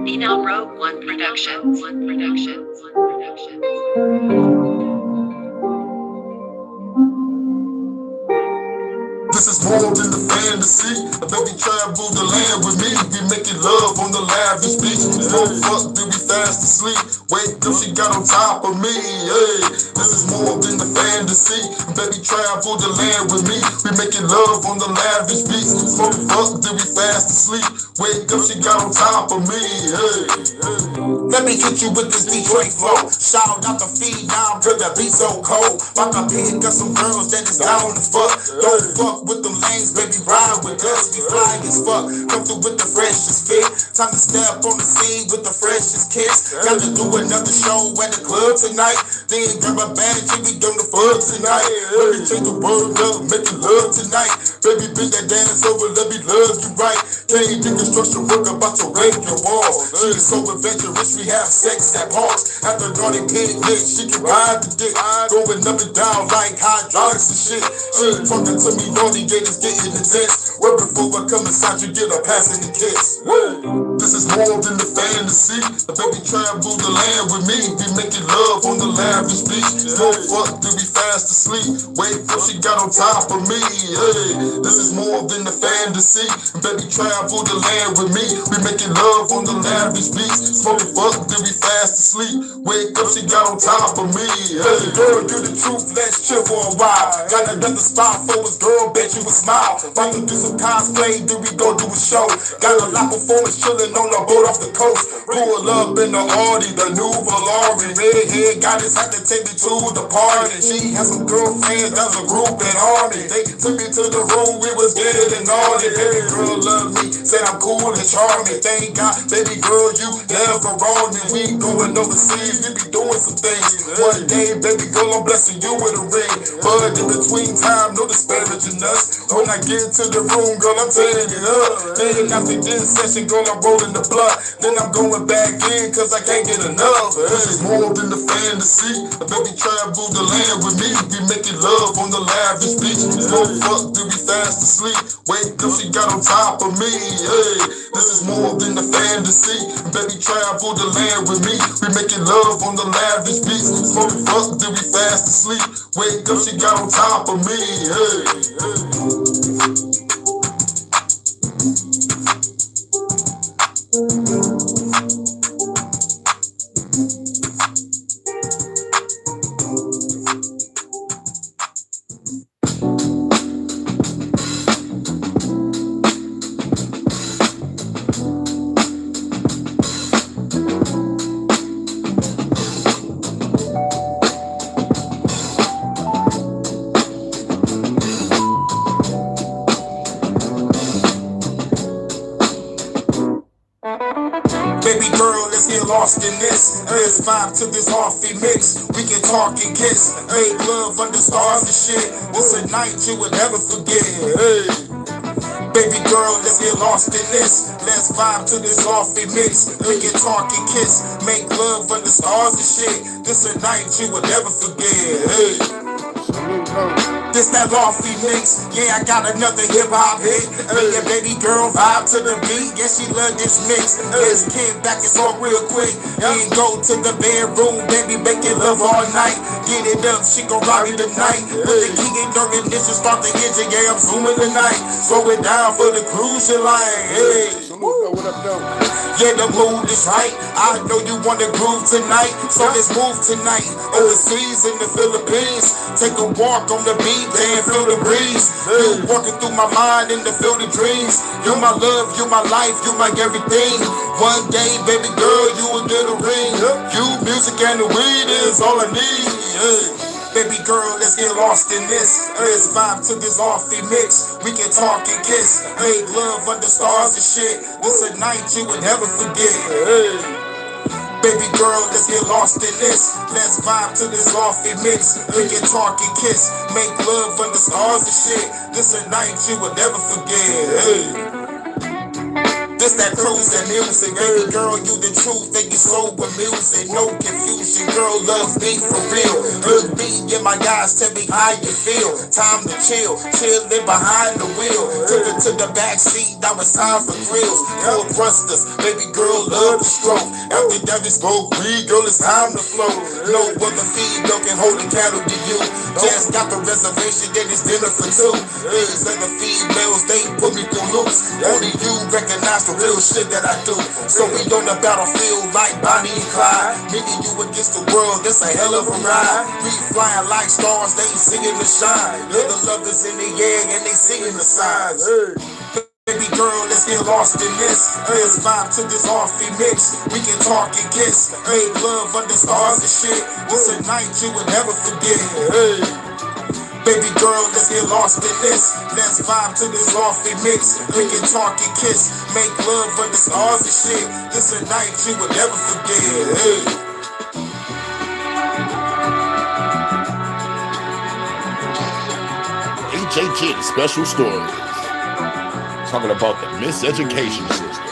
Female Rogue One Productions. This is more than the fantasy. A baby travel the land with me. We making love on the lavish beach. No fuck, then we fast asleep. Wake up, she got on top of me. Hey, this is more than the fantasy. A baby travel the land with me. We making love on the lavish beach. No fuck, then we fast asleep. Wake up, she got on top of me. Hey, let me hit you with this Detroit flow. Shout out the feed down to the beat so cold. Fuck up here, got some girls that is down to fuck. Don't fuck with them lanes, baby, ride with us. We fly as fuck, come through with the freshest fit. Time to step on the scene with the freshest kiss. Got to do another show at the club tonight. Then grab a bag, we gonna fuck tonight. Let me take the word up, make it love tonight. Baby, bend that dance over, let me love you right. Can't do construction work, about to rape your walls. She is so adventurous, we have sex at parks. After naughty picnic, she can ride the dick. Going up and down like hydraulics and shit. She ain't talking to me, naughty gators getting intense. Well, before I come inside, you get a pass and a kiss. This is more than the fantasy. The baby travel the land with me. We making love on the lavish beach. No fuck till we fast asleep. Wake up, she got on top of me. Hey, this is more than the fantasy. Baby travel the land with me. We making love on the lavish beach. Smoking fuck till we fast asleep. Wake up, she got on top of me. Hey, girl, you the truth. Let's chill for a while. Got another spot for us, girl. Bet you a smile. About to do some cosplay, then we gon' do a show. Got a lot performance chillin' on the boat off the coast. Pull up in the Audi, the new Valari. Redhead got his hat to take me to the party. She had some girlfriends, that's a group in army. They took me to the room, we was getting naughty. Baby girl love me, said I'm cool and charming. Thank God, baby girl, you never wrong me. We going overseas, we be doing some things. One day, baby girl, I'm blessing you with a ring. But in between time, no disparaging us. When I get to the room, girl, I'm tearing it up. Then after this session, girl, I'm rolling the blunt. Then I'm going back in, cause I can't get enough. This is more than the fantasy. A baby travel the land with me. We making love on the lavish beach. No fuck till we fast asleep. Wake up, she got on top of me. Hey, this is more than the fantasy. Baby travel the land with me. We making love on the lavish beach. Smoking fuck till we fast asleep. Wake up, she got on top of me. Hey. Baby girl, let's get lost in this. Let's vibe to this offy mix. We can talk and kiss. Make love under stars and shit. This a night you would never forget. Hey. Baby girl, let's get lost in this. Let's vibe to this offy mix. We can talk and kiss. Make love under stars and shit. This a night you would never forget. Hey. This that lofty mix, yeah, I got another hip-hop hit. Me and baby girl vibe to the beat, yeah, she love this mix. Let's kick back and talk real quick. Then go to the bedroom, baby, making love all night. Get it up, she gon' rock me tonight. Put the key in her ignition, start the engine, yeah, I'm zooming tonight. Slow it down for the cruising line, hey. What up, though? Yeah, the mood is right. I know you wanna groove tonight, so let's move tonight. Overseas in the Philippines, take a walk on the beach and feel the breeze. You walking through my mind in the field of dreams. You my love, you my life, you my everything. One day, baby girl, you will get a ring. You, music, and the weed is all I need. Yeah. Baby girl, let's get lost in this. Let's vibe to this offy mix. We can talk and kiss. Make love under stars and shit. This a night you would never forget. Hey. Baby girl, let's get lost in this. Let's vibe to this offy mix. We can talk and kiss. Make love under stars and shit. This a night you would never forget. Hey. This that cruising music, baby girl, you the truth, and you so amusing, no confusion, girl loves me for real. Look me in my eyes, tell me how you feel. Time to chill, chillin' behind the wheel. Took her to the back seat, now it's time for thrills. Full thrusters, baby girl love the stroke. After that we smoke weed, girl, it's time to flow. No other female can hold a candle to you. Just got the reservation, then it's dinner for two. These other females, they put me through loops. Only you recognize the real shit that I do. So we on the battlefield like Bonnie and Clyde. Me and you against the world, that's a hell of a ride. We flying like stars, they singing the shine. Little lovers in the air and they singing the signs. Baby girl, let's get lost in this. Let's vibe to this offy mix. We can talk and kiss. Make love under stars and shit. This a night you would never forget. Hey. Baby girl, let's get lost in this. Let's vibe to this offy mix. We can talk and kiss. Make love under stars and shit. This a night you would never forget. Hey. HHN Special Stories. Talking about the miseducation system.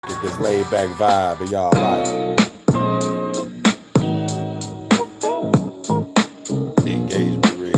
Get this laid back vibe in y'all life. Engagement ring.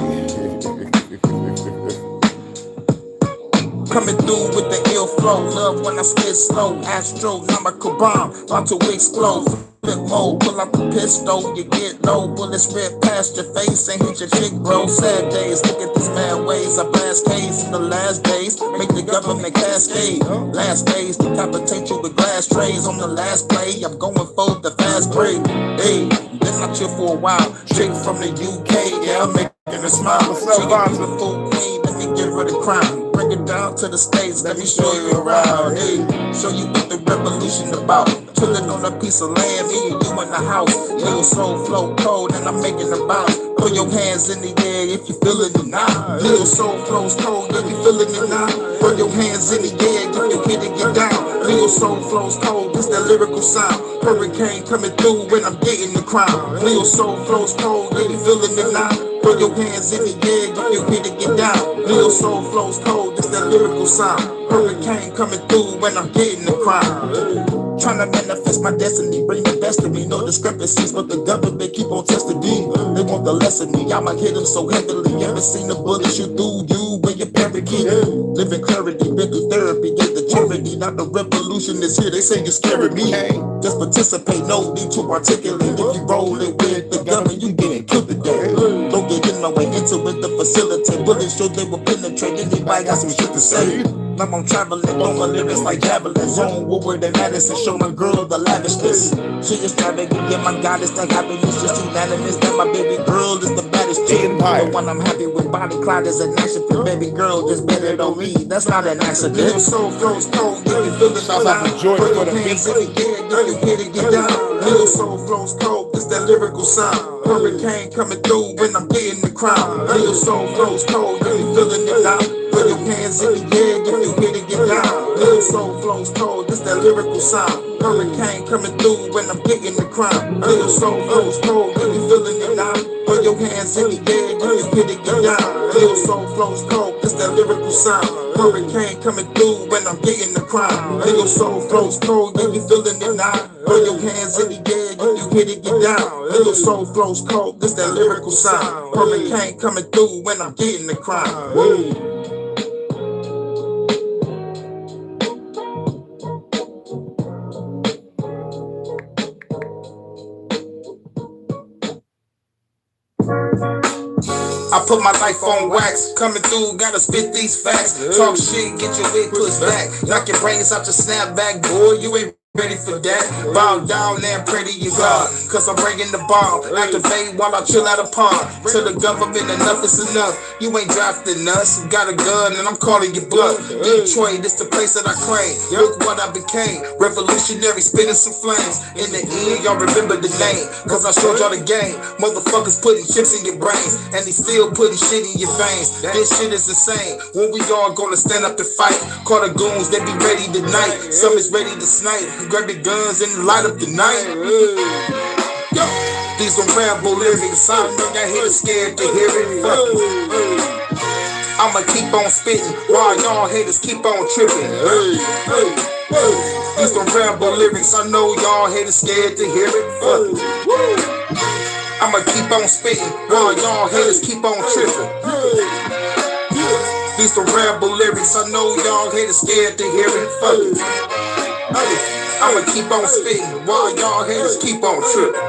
coming through with the ill flow. Love when I spit slow. Astronomical bomb, about to explode. Flip mode, pull out the pistol, you get low. Bullets rip past your face and hit your chick, bro. Sad days, look at this man ways. I blast K's in the last days, make the government cascade. Last days, decapitate you with glass trays. On the last play, I'm going for the fast break. Hey, been not chill for a while. Chick from the UK, yeah, I'm making a smile. She can be the full queen, let me get rid of crime. Bring it down to the States, let me show you around. Hey, show you what the revolution about. Chillin' on a piece of land, me and you in the house. Little soul flow cold and I'm making a bounce. Throw your hands in the air if you feelin' it now. Little soul flows cold, if you feelin' it now. Throw your hands in the air if you hit it, get down. Little soul flows cold, it's that lyrical sound. Hurricane coming through when I'm getting the crown. Little soul flows cold, if you feelin' it now. Throw your hands in the air if you hit it, get down. Little soul flows cold, it's that lyrical sound. Hurricane coming through when I'm getting the crown. Trying to manifest my destiny, bring the best of me. No discrepancies, but the government keep on testing me. They want the less of me, I'ma hit them so heavily. Ever seen a bullet shoot through you when your parakeet? Living clarity, been through therapy, get the charity. Not the revolution is here, they say you're scaring me. Just participate, no need to articulate. If you rollin' with the government, you getting killed today. Don't get in my way, into it, the facility. Bullets sure they will penetrate, anybody got some shit to say. I'm traveling on my lyrics like javelins. On Woodward and Madison, show my girl the lavishness. She is extravagant, yeah, my goddess, that happiness just unanimous. That my baby girl is the baddest chick. The one I'm happy with, body cloud is an action. Baby girl just betted on me, that's not an accident. Little soul flows cold, if you feel it, Shout out to Joy for the beat. You hit it, get down. Little soul flows cold, it's that lyrical sound. Hurricane coming through when I'm getting the crown. Little soul flows cold, if you feeling it now. Put your hands in the air if you hit it, get down. Little soul flows cold, it's that lyrical sound. Hurricane coming through when I'm getting the crown. Little soul flows cold, if you feeling it now. Put your hands in the air if you hit it, get down. Little soul flows cold, it's that lyrical sound. Hurricane coming through when I'm getting the crown. Little soul flows cold, if you feeling it now. Put your hands in the air if you hit it, get down. Little soul flows cold, it's that lyrical sound. Hurricane coming through when I'm getting the crown. I put my life on wax, coming through, gotta spit these facts. Talk shit, get your wig pushed back. Knock your brains out your snapback, boy, you ain't ready for that. Bow down and pray to your God, cause I'm bringing the bomb. Activate while I chill at a pond. To the government, enough is enough. You ain't drafting us, got a gun and I'm calling you bluff. Detroit, it's the place that I claim. Look what I became, revolutionary, spitting some flames. In the end, y'all remember the name, cause I showed y'all the game. Motherfuckers putting chips in your brains, and they still putting shit in your veins. This shit is insane, when we all gonna stand up to fight. Call the goons, they be ready tonight. Some is ready to snipe. Grab the guns and light up the night. Yo, these some ramble lyrics. I know y'all here scared to hear it. I'ma keep on spitting while y'all haters keep on tripping. These some ramble lyrics. I know y'all haters scared to hear it. I'ma keep on spitting while y'all haters keep on tripping. These some ramble lyrics. I know y'all haters scared to hear it. I'ma keep on spitting while y'all haters keep on tripping.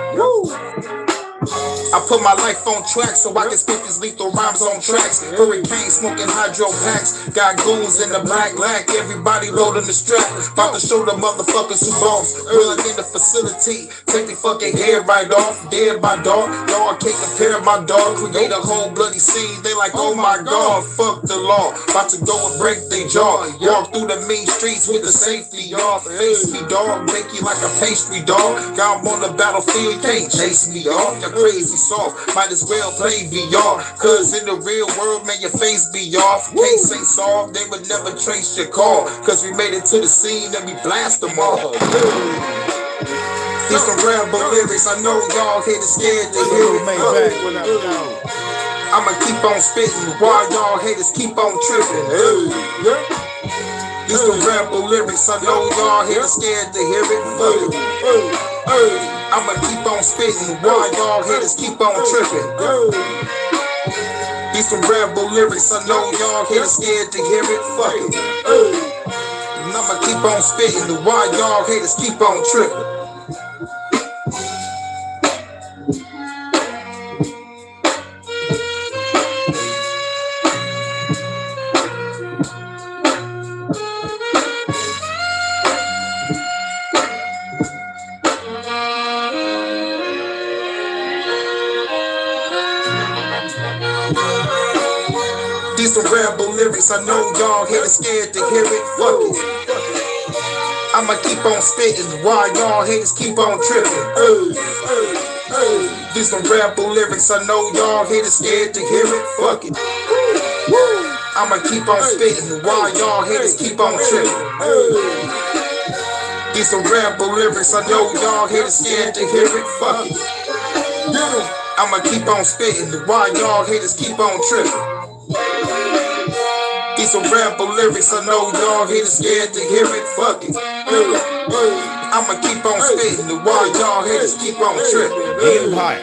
I put my life on track so I can spit these lethal rhymes on tracks. Hurricane smoking hydro packs. Got goons in the black lack. Everybody loading the strap. About to show the motherfuckers who boss. Run in the facility. Take the fucking hair right off. Dead by dog. Dog can't compare my dog. Create a whole bloody scene. They like, oh my god, fuck the law. About to go and break their jaw. Walk through the mean streets with the safety off. Face me, dog. Make you like a pastry dog. Got 'em on the battlefield. Can't chase me off. You're crazy soft, might as well play VR. Cause in the real world, man, your face be off. Case ain't solved, they would never trace your call. Cause we made it to the scene and we blast them all. These some ramble lyrics, I know y'all haters scared to hear it. I'ma keep on spitting while y'all haters keep on tripping. These some ramble lyrics, I know y'all haters scared to hear it. I'ma keep on spitting while y'all haters keep on tripping. These These some rebel lyrics, I know y'all haters scared to hear it. Fuck it. And I'ma keep on spitting the why y'all haters keep on tripping. These some rebel lyrics, I know y'all haters scared to hear it. Fuck it. I'ma keep on spitting while y'all haters keep on tripping. These some rebel lyrics, I know y'all haters scared to hear it. Fuck it. I'ma keep on spitting while y'all haters keep on tripping. These some rebel lyrics, I know y'all haters scared to hear it. Fuck it. I'ma keep on spitting while y'all haters keep on tripping. These some rebel lyrics, I know y'all haters scared to hear it. Fuck it. I'ma keep on spitting while y'all haters keep on tripping. The Empire.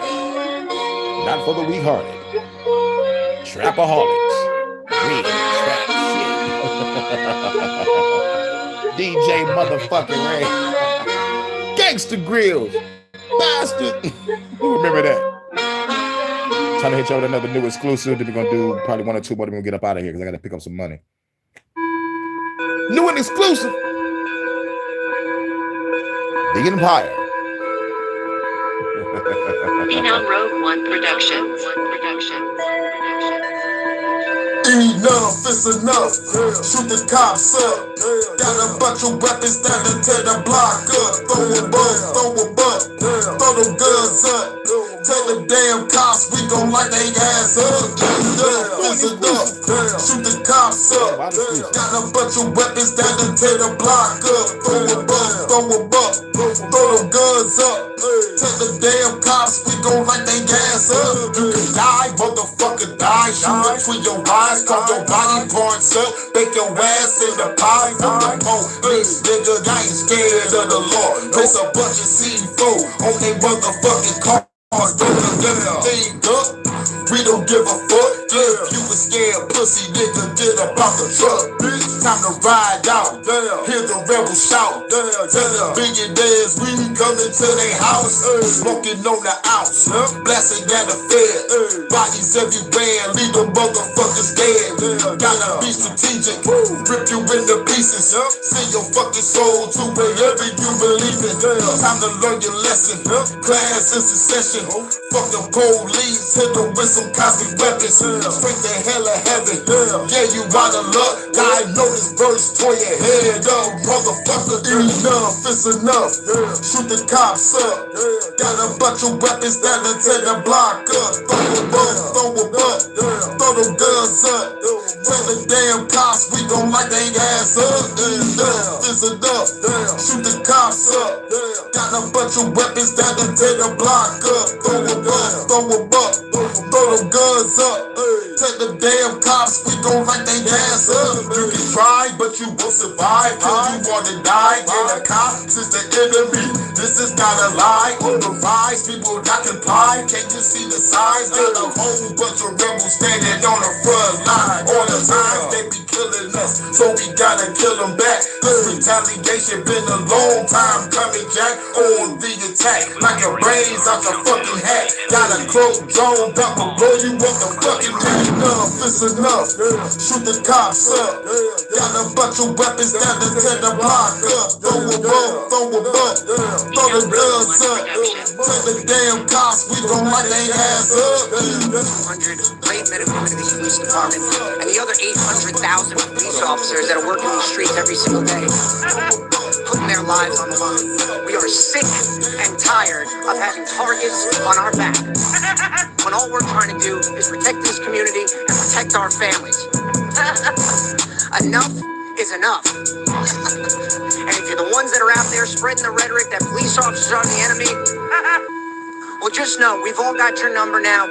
Not for the weak-hearted. Trapaholics. Real trap shit. DJ motherfucking Ray. Gangsta Grills. Bastard. Who remember that? Trying to hit you with another new exclusive. Then we're going to do probably 1 or 2 more. Then we'll get up out of here because I got to pick up some money. New and exclusive. The Empire. Phenom Rogue One Productions. Enough is enough. Shoot the cops up. Got a bunch of weapons that'll tear the block up. Throw a bump, throw them guns up. Tell the damn cops we gon' light they ass up. Enough is enough. Shoot the cops up. Got a bunch of weapons that'll tear the block up. Throw a bump, throw them guns up. Tell the damn cops we gon' light they ass up. You can die, motherfucker, die. Shoot between your eyes, call your body parts up. Bake your ass in the pie from the police. Nigga, I ain't scared of the law. Place a bunch of C4 on they motherfucking car. Thing up, we don't give a fuck. If you a scared pussy nigga, get up out the truck. Time to ride out. Hear the rebel shout. Tell the billionaires we coming to their house. Smoking on the ounce. Blasting at the fed. Bodies everywhere. Leave the motherfuckers dead. Gotta be strategic. Rip you into pieces. Send your fucking soul to wherever you believe in. Time to learn your lesson. Class is succession. Fuck the police, hit them with some cosmic weapons. Straight to hell of heaven. Yeah, you out of luck. God know this verse, tore your head up, motherfucker. Enough is enough. Shoot the cops up. Got a bunch of weapons that'll tear the block up. Throw them guns up. Tell the damn cops we gon' light they ass up. Enough is enough. Shoot the cops up. Got a bunch of weapons that'll tear the block up. Throw them guns up. Tell the damn cops we gon' light they ass up. You can try, but you won't survive. Cause you wanna die. And the cops is the enemy. This is not a lie. On the rise, people not comply. Can't you see the signs? Got a whole bunch of rebels standing on the front line. All the time they be killing us, so we gotta kill them back. This retaliation been a long time coming, Jack. On the attack, like your brains out your fucking hat. Got a cloak drone about to blow you up the fucking hat. Enough is enough. Shoot the cops up. Got a bunch of weapons that'll tear the block up. Throw them guns up. Tell the damn cops we gon' light they ass up. 200 great men and women in the police department, and the other 800,000 police officers that are working these streets every single day, putting their lives on the line. We are sick and tired of having targets on our back, when all we're trying to do is protect this community and protect our families. Enough is enough. And if you're the ones that are out there spreading the rhetoric that police officers are the enemy, well, just know we've all got your number now.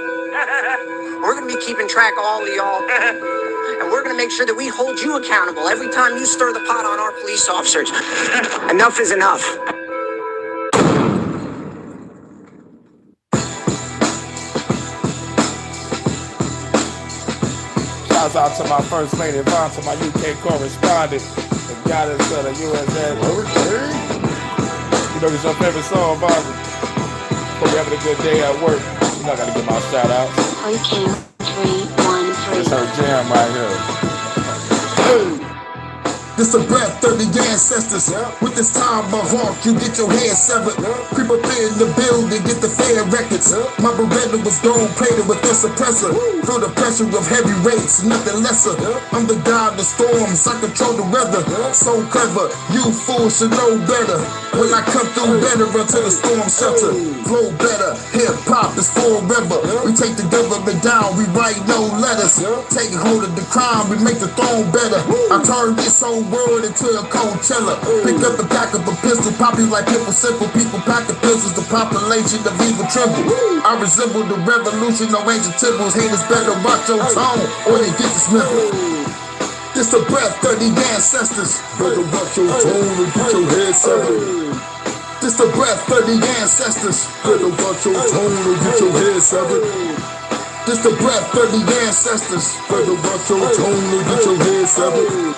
We're going to be keeping track of all of y'all. And we're going to make sure that we hold you accountable every time you stir the pot on our police officers. Enough is enough. Shouts out to my first lady, Von, to my UK correspondent, the goddess of the USA. You know, it's your favorite song, Von. Hope you're having a good day at work. You know, I gotta get my shout out. Hurricane 313. It's her jam right here. Hey. This a breath of the ancestors. With this time my hawk, you get your head severed. Creep up in the building, get the fair records. My Beretta was gold plated with the suppressor. Feel the pressure of heavy rates, nothing lesser. I'm the god of storms, I control the weather. So clever, you fools should know better. When I come through better until the storm shelter. Flow better, hip hop is forever. We take the government down, we write no letters. Take hold of the crime, we make the throne better. I turn this whole world into a Coachella. Pick up the back of a pistol, pop you like pimple simple. People pack the pistols, the population of evil tremble. I resemble the revolution, no ancient temples. Haters better watch your tone, or they get dismembered. This the breath of the ancestors. Better watch your tone or get your head severed. This the breath of the ancestors. Better watch your tone or get your head severed. This the breath of the ancestors. Better watch your tone or get your head severed.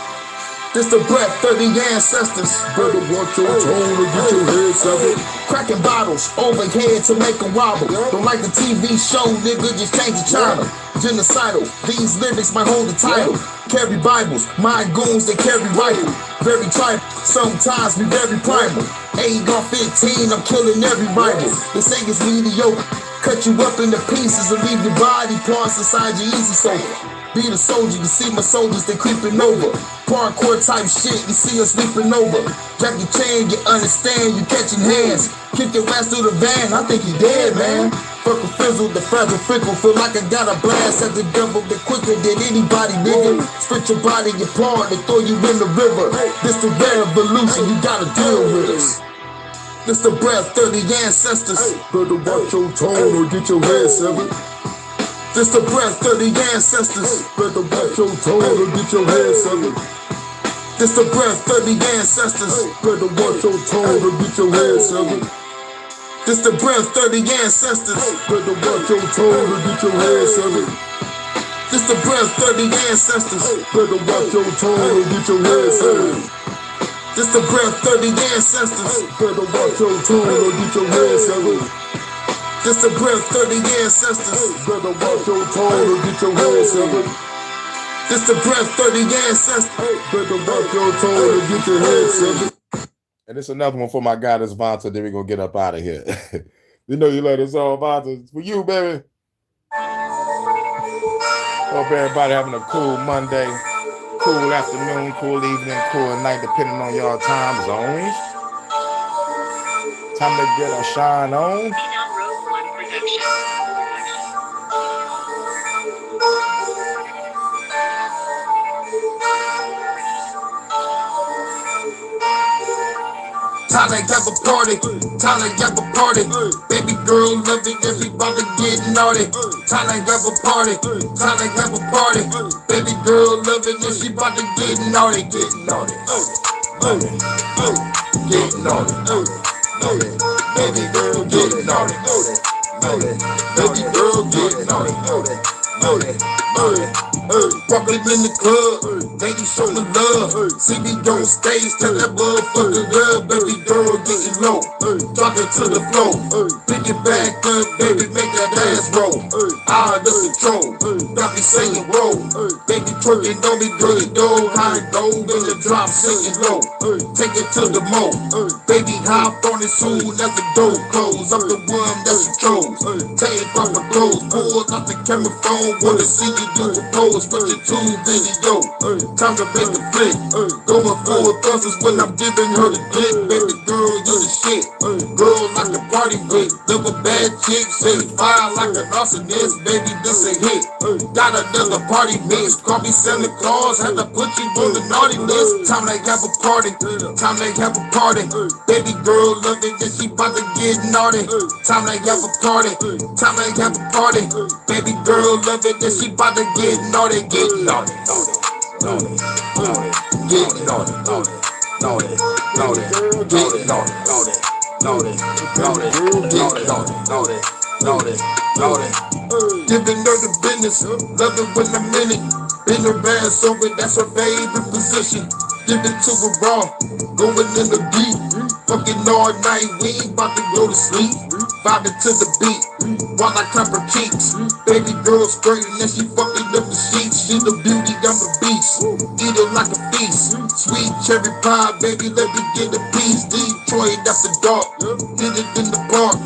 This the breath of the ancestors. Better watch your tone or get your head severed. Cracking bottles overhead to make them wobble. Don't like the TV show, nigga, just change the channel. Genocidal, these lyrics might hold the title. Carry Bibles, my goons, they carry rifle. Very tribal, sometimes be very primal. AR-15, I'm killing every rival. They say it's mediocre, cut you up into pieces and leave your body parts inside your easy sofa. Be the soldier, you see my soldiers, they creeping over. Parkour type shit, you see us sleeping over. Jackie Chan, you understand, you catching hands. Kick your ass through the van, I think you dead, man. Fuck a fizzle, the fragile fickle. Feel like I got a blast at the government quicker than anybody, nigga. Split your body apart, they throw you in the river. This the revolution, you gotta deal with us. This the breath of the ancestors. Better watch your tone or get your head severed. This the breath of the ancestors. Better watch your tone or get your head severed. This the breath of the ancestors. Better watch your tone or get your head severed. This the breath of the ancestors. Better watch your tone or get your head severed. This the breath of the ancestors. Better watch your tone or get your head severed. This the breath of the ancestors. Better watch your tone or get your head severed. This the breath of the ancestors. Better watch your tone or get your head severed. This the breath of the ancestors. Better watch your tone or get your head severed. And it's another one for my guy, this Vonta. Then we're gonna get up out of here. You know you love this song, Vonta. It's for you, baby. Hope everybody having a cool Monday, cool afternoon, cool evening, cool night, depending on y'all time zones. Time to get a shine on. Time to have a party, time to have a party. Baby girl love it, everybody get naughty. Time to have a party, time to have a party. Baby girl love it, and she about to get naughty, get naughty. Get naughty, baby girl get naughty, baby girl get naughty. Walking in the club, lady show the love. See me on stage, tell that motherfucker love. Baby girl getting low, drop it to the floor. Pick it back up, baby, make that ass roll. Out of control, got me saying roll. Baby twerking on me, girl, you know how it go. In the drop, singing low, take it to the mo. Baby hop on it soon as the door close. I'm the one that you chose. Take off my clothes, pull out the camera phone. Wanna see you do a pose. Put your tube video, time to make the flick. Going for thumbs when I'm giving her the dick. Baby girl, you the shit. Girl like a party with. Live a bad chick, say fire like an arsonist. Baby, this a hit. Got another party mix. Call me Santa Claus, had to put you on the naughty list. Time to have a party, time to have a party. Baby girl love it, and she about to get naughty. Time to have a party, time to have a party. Baby girl love it, and she about to get naughty. Get naughty, naughty, naughty, get naughty, naughty, naughty, naughty, get naughty, naughty, naughty, naughty, get naughty, naughty, naughty, naughty. Giving her the business, love it when I'm in it. In the band, so that's her favorite position. Give it to her raw, going in the deep. Fucking all night, we ain't about to go to sleep. Vibing to the beat, while I clap her cheeks. Baby girl skirting and she fucking up the sheets. She the beauty, I'm the beast. Eat it like a feast. Sweet cherry pie, baby, let me get a piece. Detroit after dark, did it in the park.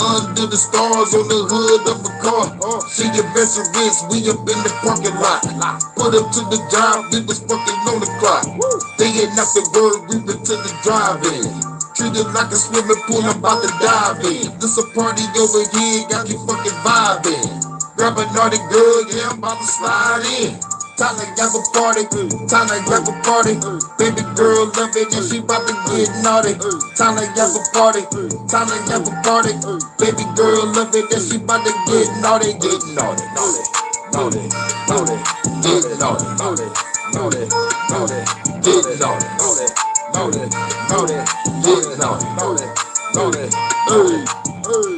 Under the stars on the hood of a car. She adventurous, we up in the parking lot. Put up to the job, we was fucking on the clock. Day and after work, we went to the drive-in. Treated like a swimming pool, I'm about to dive in. This a party over here, got you fucking vibing. Grab a naughty girl, yeah, I'm about to slide in. Time to have a party, time to have a party. Baby girl love it and she about to get naughty. Time to have a party, time to have a party. Baby girl love it and she about to get naughty, get naughty, naughty, naughty, naughty, get naughty, naughty, naughty, naughty, get naughty, naughty, naughty, naughty, get naughty, naughty, naughty, naughty.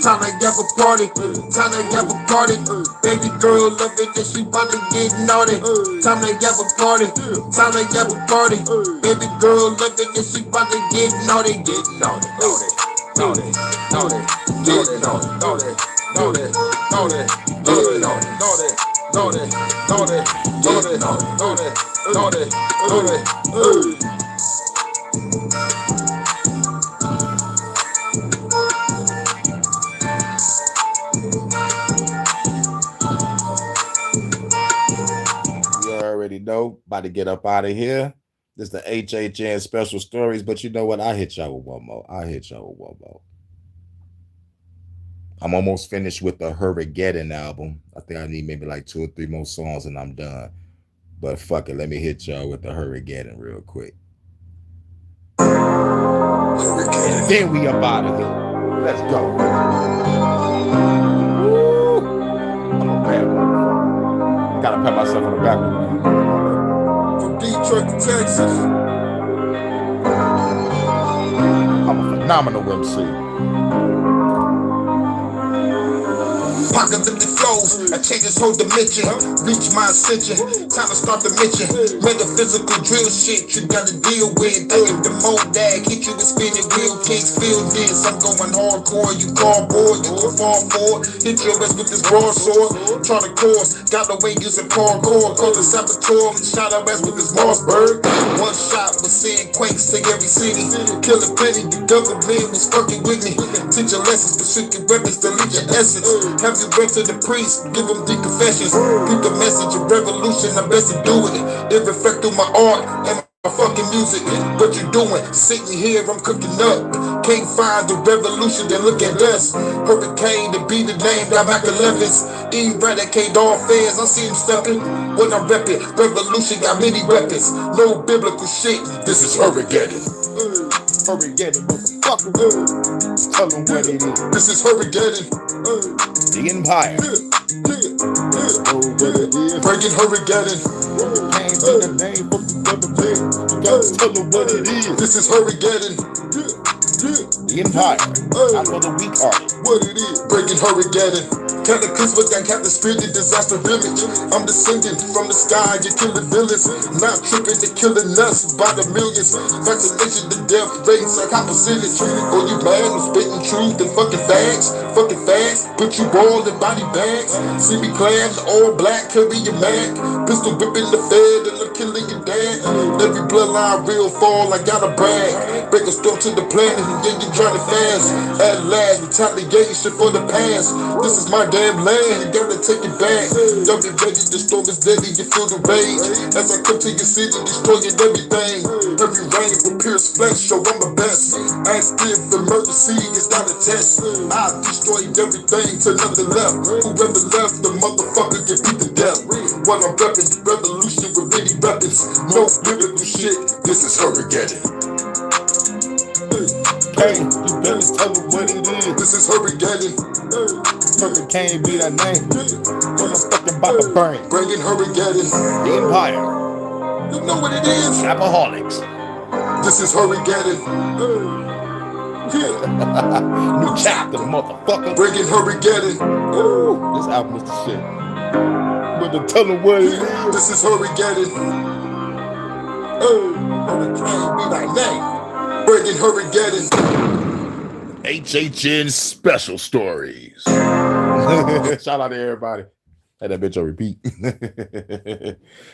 Time to have a party, time to have a party. Baby girl love it and she about to get naughty. Time to have a party, time to have a party. Baby girl love it and she about to get naughty, get naughty, naughty, naughty, naughty, get naughty, naughty, naughty, naughty, get naughty, naughty, naughty, naughty, get naughty, naughty, naughty, naughty. Already know, about to get up out of here. This is the HHN special stories, but you know what? I'll hit y'all with one more. I'm almost finished with the Hurrigeddon album. I think I need maybe like 2 or 3 more songs and I'm done. But fuck it, let me hit y'all with the Hurrigeddon real quick. Then we up out of here. Let's go. Woo. I'm a bad one. Gotta pat myself on the back. From Detroit to Texas, I'm a phenomenal MC. apocalyptic flows, I change this whole dimension. Reach my ascension, time to start the mission. Metaphysical drill shit you gotta deal with. Thinking the mold that hit you with spinning wheel kicks. Feel this, I'm going hardcore. You cardboard, you can fall for it. Hit your ass with this broadsword. Try to course, got the way using parkour. Call the saboteur, shot our ass with this Mossberg. One shot was seeing quakes to every city. Killing plenty, the government was fucking with me. Teach your lessons, restricted weapons, delete your essence. Have you went to the priest, give them the confessions. Keep the message of revolution, I'm best to do it. It reflect through my art and my fucking music. What you doing? Sitting here, I'm cooking up. Can't find the revolution, then look at us. Hurricane to be the name, got back 11s. Eradicate all fears, I see him stepping. When I'm repping, revolution got many weapons. No biblical shit, this is Hurricane. Hurricane, motherfucker. Tell them what it is. This is Hurricane. The Empire. Breaking Hurricane. Hurricane be the name of the government. You gotta tell them what it is. This is Hurricane. The Empire. Not for the weak-hearted. What it is? Breaking Hurricane. Cataclysmic and catastrophic disaster village. I'm descending from the sky, you killing villains. Not tripping, they killing us by the millions. Vaccination, the death rates like high percentage. Oh, you mad? I'm spitting truth and fucking facts. Fucking facts, put you all in body bags. See me clad, all black, carry your Mac. Pistol whipping the fed and I'm killing your dad. Every bloodline real fall, I gotta brag. Break a storm to the planet and then you trying to fast. At last, retaliation for the past. This is my damn land, you gotta take it back. Y'all be ready, the storm is deadly, you feel the rage. As I come to your city, destroying everything. Every rain will pierce flesh, show I'm the best. Ask if emergency is not a test. I destroyed everything to nothing left. Whoever left, the motherfucker get beat to death. While I'm repping the revolution with many weapons. No biblical shit, this is Hurricane. Hey, you better tell them what it is. This is Hurricane. Hurricane be that name. When I'm fucking about to burn. Bringing Hurricane. The Empire. You know what it is? Trapaholics. This is Hurricane. New chapter, motherfucker. Bringing Hurricane. This album is the shit. better tell them what it is. This is Hurricane. Oh, Hurricane be thy name. Breaking Hurricane. HHN special stories. Shout out to everybody. Had that bitch on repeat.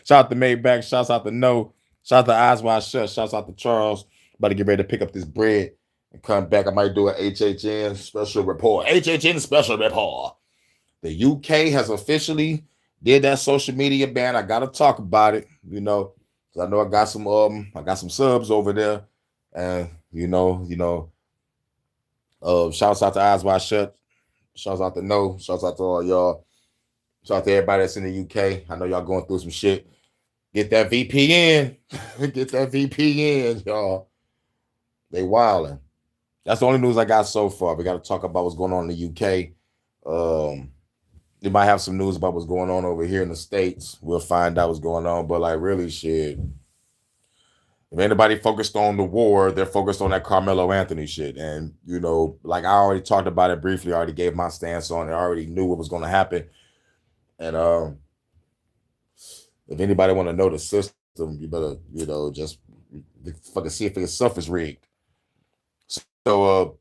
Shout out to Maybach. Shouts out to No. Shout out to Eyes Wide Shut. Shouts out to Charles. About to get ready to pick up this bread and come back. I might do an HHN special report. HHN special report. The UK has officially did that social media ban. I gotta talk about it, you know, because I know I got some subs over there, and shouts out to Eyes Wide Shut. Shouts out to No. Shouts out to all y'all. Shout out to everybody that's in the UK. I know y'all going through some shit. Get that VPN. Get that VPN, y'all. They wilding. That's the only news I got so far. We got to talk about what's going on in the UK. They might have some news about what's going on over here in the States. We'll find out what's going on. But like, really, shit. If anybody focused on the war, they're focused on that Carmelo Anthony shit. And, you know, like I already talked about it briefly. I already gave my stance on it. I already knew what was going to happen. And if anybody want to know the system, you better, you know, just fucking see if your stuff is rigged. So,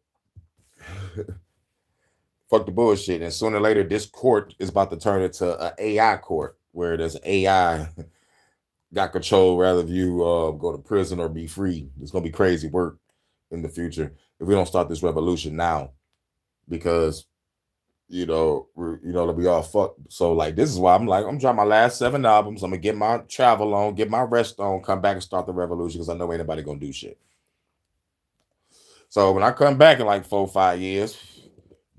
fuck the bullshit. And sooner or later, this court is about to turn into an AI court where there's AI got control rather if you go to prison or be free. It's going to be crazy work in the future if we don't start this revolution now, because we all fucked. So like, this is why I'm dropping my last 7 albums. I'm gonna get my travel on, get my rest on, come back and start the revolution, because I know ain't nobody gonna do shit. So when I come back in like 4 or 5 years,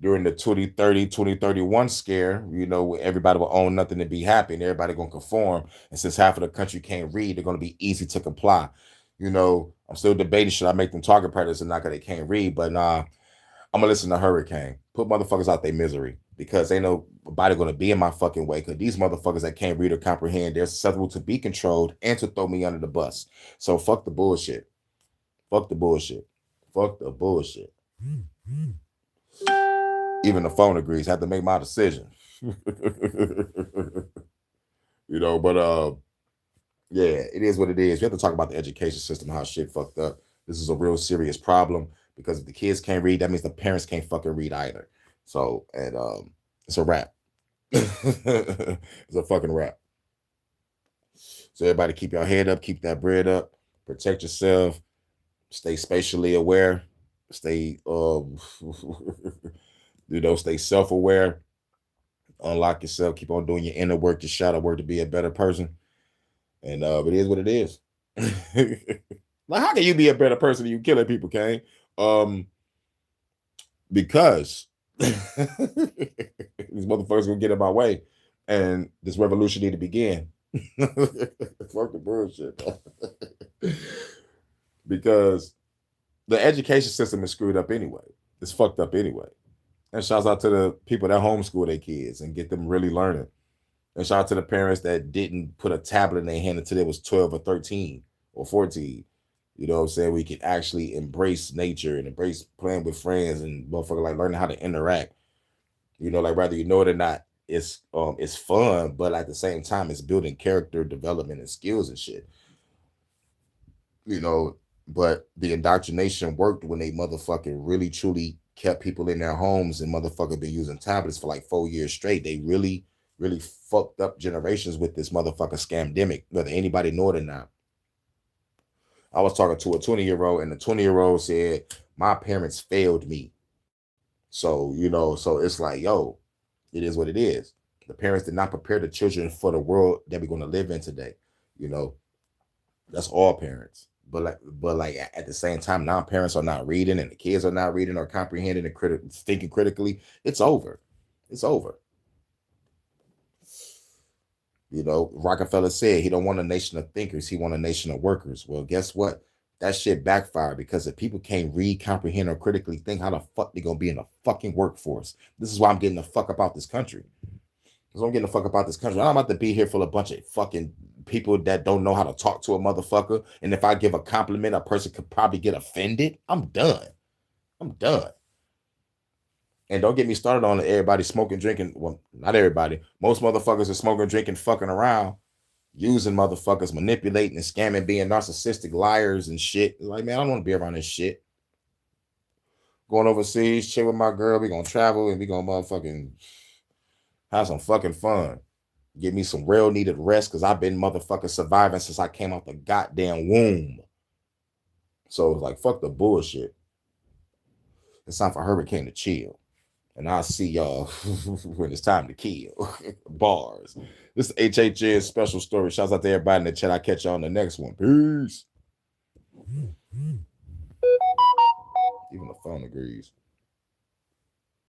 during the 2030, 2031 scare, you know, everybody will own nothing and be happy, and everybody gonna conform. And since half of the country can't read, they're gonna be easy to comply. You know, I'm still debating, should I make them target practice or not, because they can't read, but nah. I'm gonna listen to Hurricane. Put motherfuckers out their misery, because ain't nobody gonna be in my fucking way. Because these motherfuckers that can't read or comprehend, they're susceptible to be controlled and to throw me under the bus. So fuck the bullshit. Fuck the bullshit. Fuck the bullshit. Even the phone agrees. I have to make my decision. You know, but yeah, it is what it is. We have to talk about the education system, how shit fucked up. This is a real serious problem. Because if the kids can't read, that means the parents can't fucking read either. So, and it's a wrap. It's a fucking wrap. So everybody keep your head up, keep that bread up, protect yourself, stay spatially aware, stay stay self-aware, unlock yourself, keep on doing your inner work, your shadow work to be a better person. And it is what it is. Like, how can you be a better person than you killing people, Kane? Because these motherfuckers gonna get in my way, and this revolution need to begin. Fuck the bullshit. Because the education system is screwed up anyway. It's fucked up anyway. And shouts out to the people that homeschool their kids and get them really learning. And shout out to the parents that didn't put a tablet in their hand until they was 12 or 13 or 14. You know what I'm saying? We can actually embrace nature and embrace playing with friends and motherfucker like learning how to interact. You know, like whether you know it or not, it's fun, but at the same time, it's building character development and skills and shit. You know, but the indoctrination worked when they motherfucking really truly kept people in their homes, and motherfucker been using tablets for like 4 years straight. They really, really fucked up generations with this motherfucker scamdemic, whether anybody know it or not. I was talking to a 20-year-old, and the 20-year-old said, my parents failed me. So, you know, so it's like, yo, it is what it is. The parents did not prepare the children for the world that we're going to live in today. You know, that's all parents. But like at the same time, non-parents are not reading, and the kids are not reading or comprehending and thinking critically. It's over. It's over. You know, Rockefeller said he don't want a nation of thinkers. He want a nation of workers. Well, guess what? That shit backfired, because if people can't read, comprehend, or critically think, how the fuck they gonna be in the fucking workforce? This is why I'm getting the fuck about this country. Because I'm getting the fuck about this country. I'm about to be here full of a bunch of fucking people that don't know how to talk to a motherfucker. And if I give a compliment, a person could probably get offended. I'm done. I'm done. And don't get me started on everybody smoking, drinking. Well, not everybody. Most motherfuckers are smoking, drinking, fucking around, using motherfuckers, manipulating and scamming, being narcissistic liars and shit. Like, man, I don't want to be around this shit. Going overseas, chill with my girl. We gonna travel and we gonna motherfucking have some fucking fun. Give me some real needed rest because I've been motherfucking surviving since I came out the goddamn womb. So it's like, fuck the bullshit. It's time for Hurricane to chill. And I'll see y'all when it's time to kill. Bars. This is HHN special story. Shouts out to everybody in the chat. I'll catch y'all on the next one. Peace. Even the phone agrees.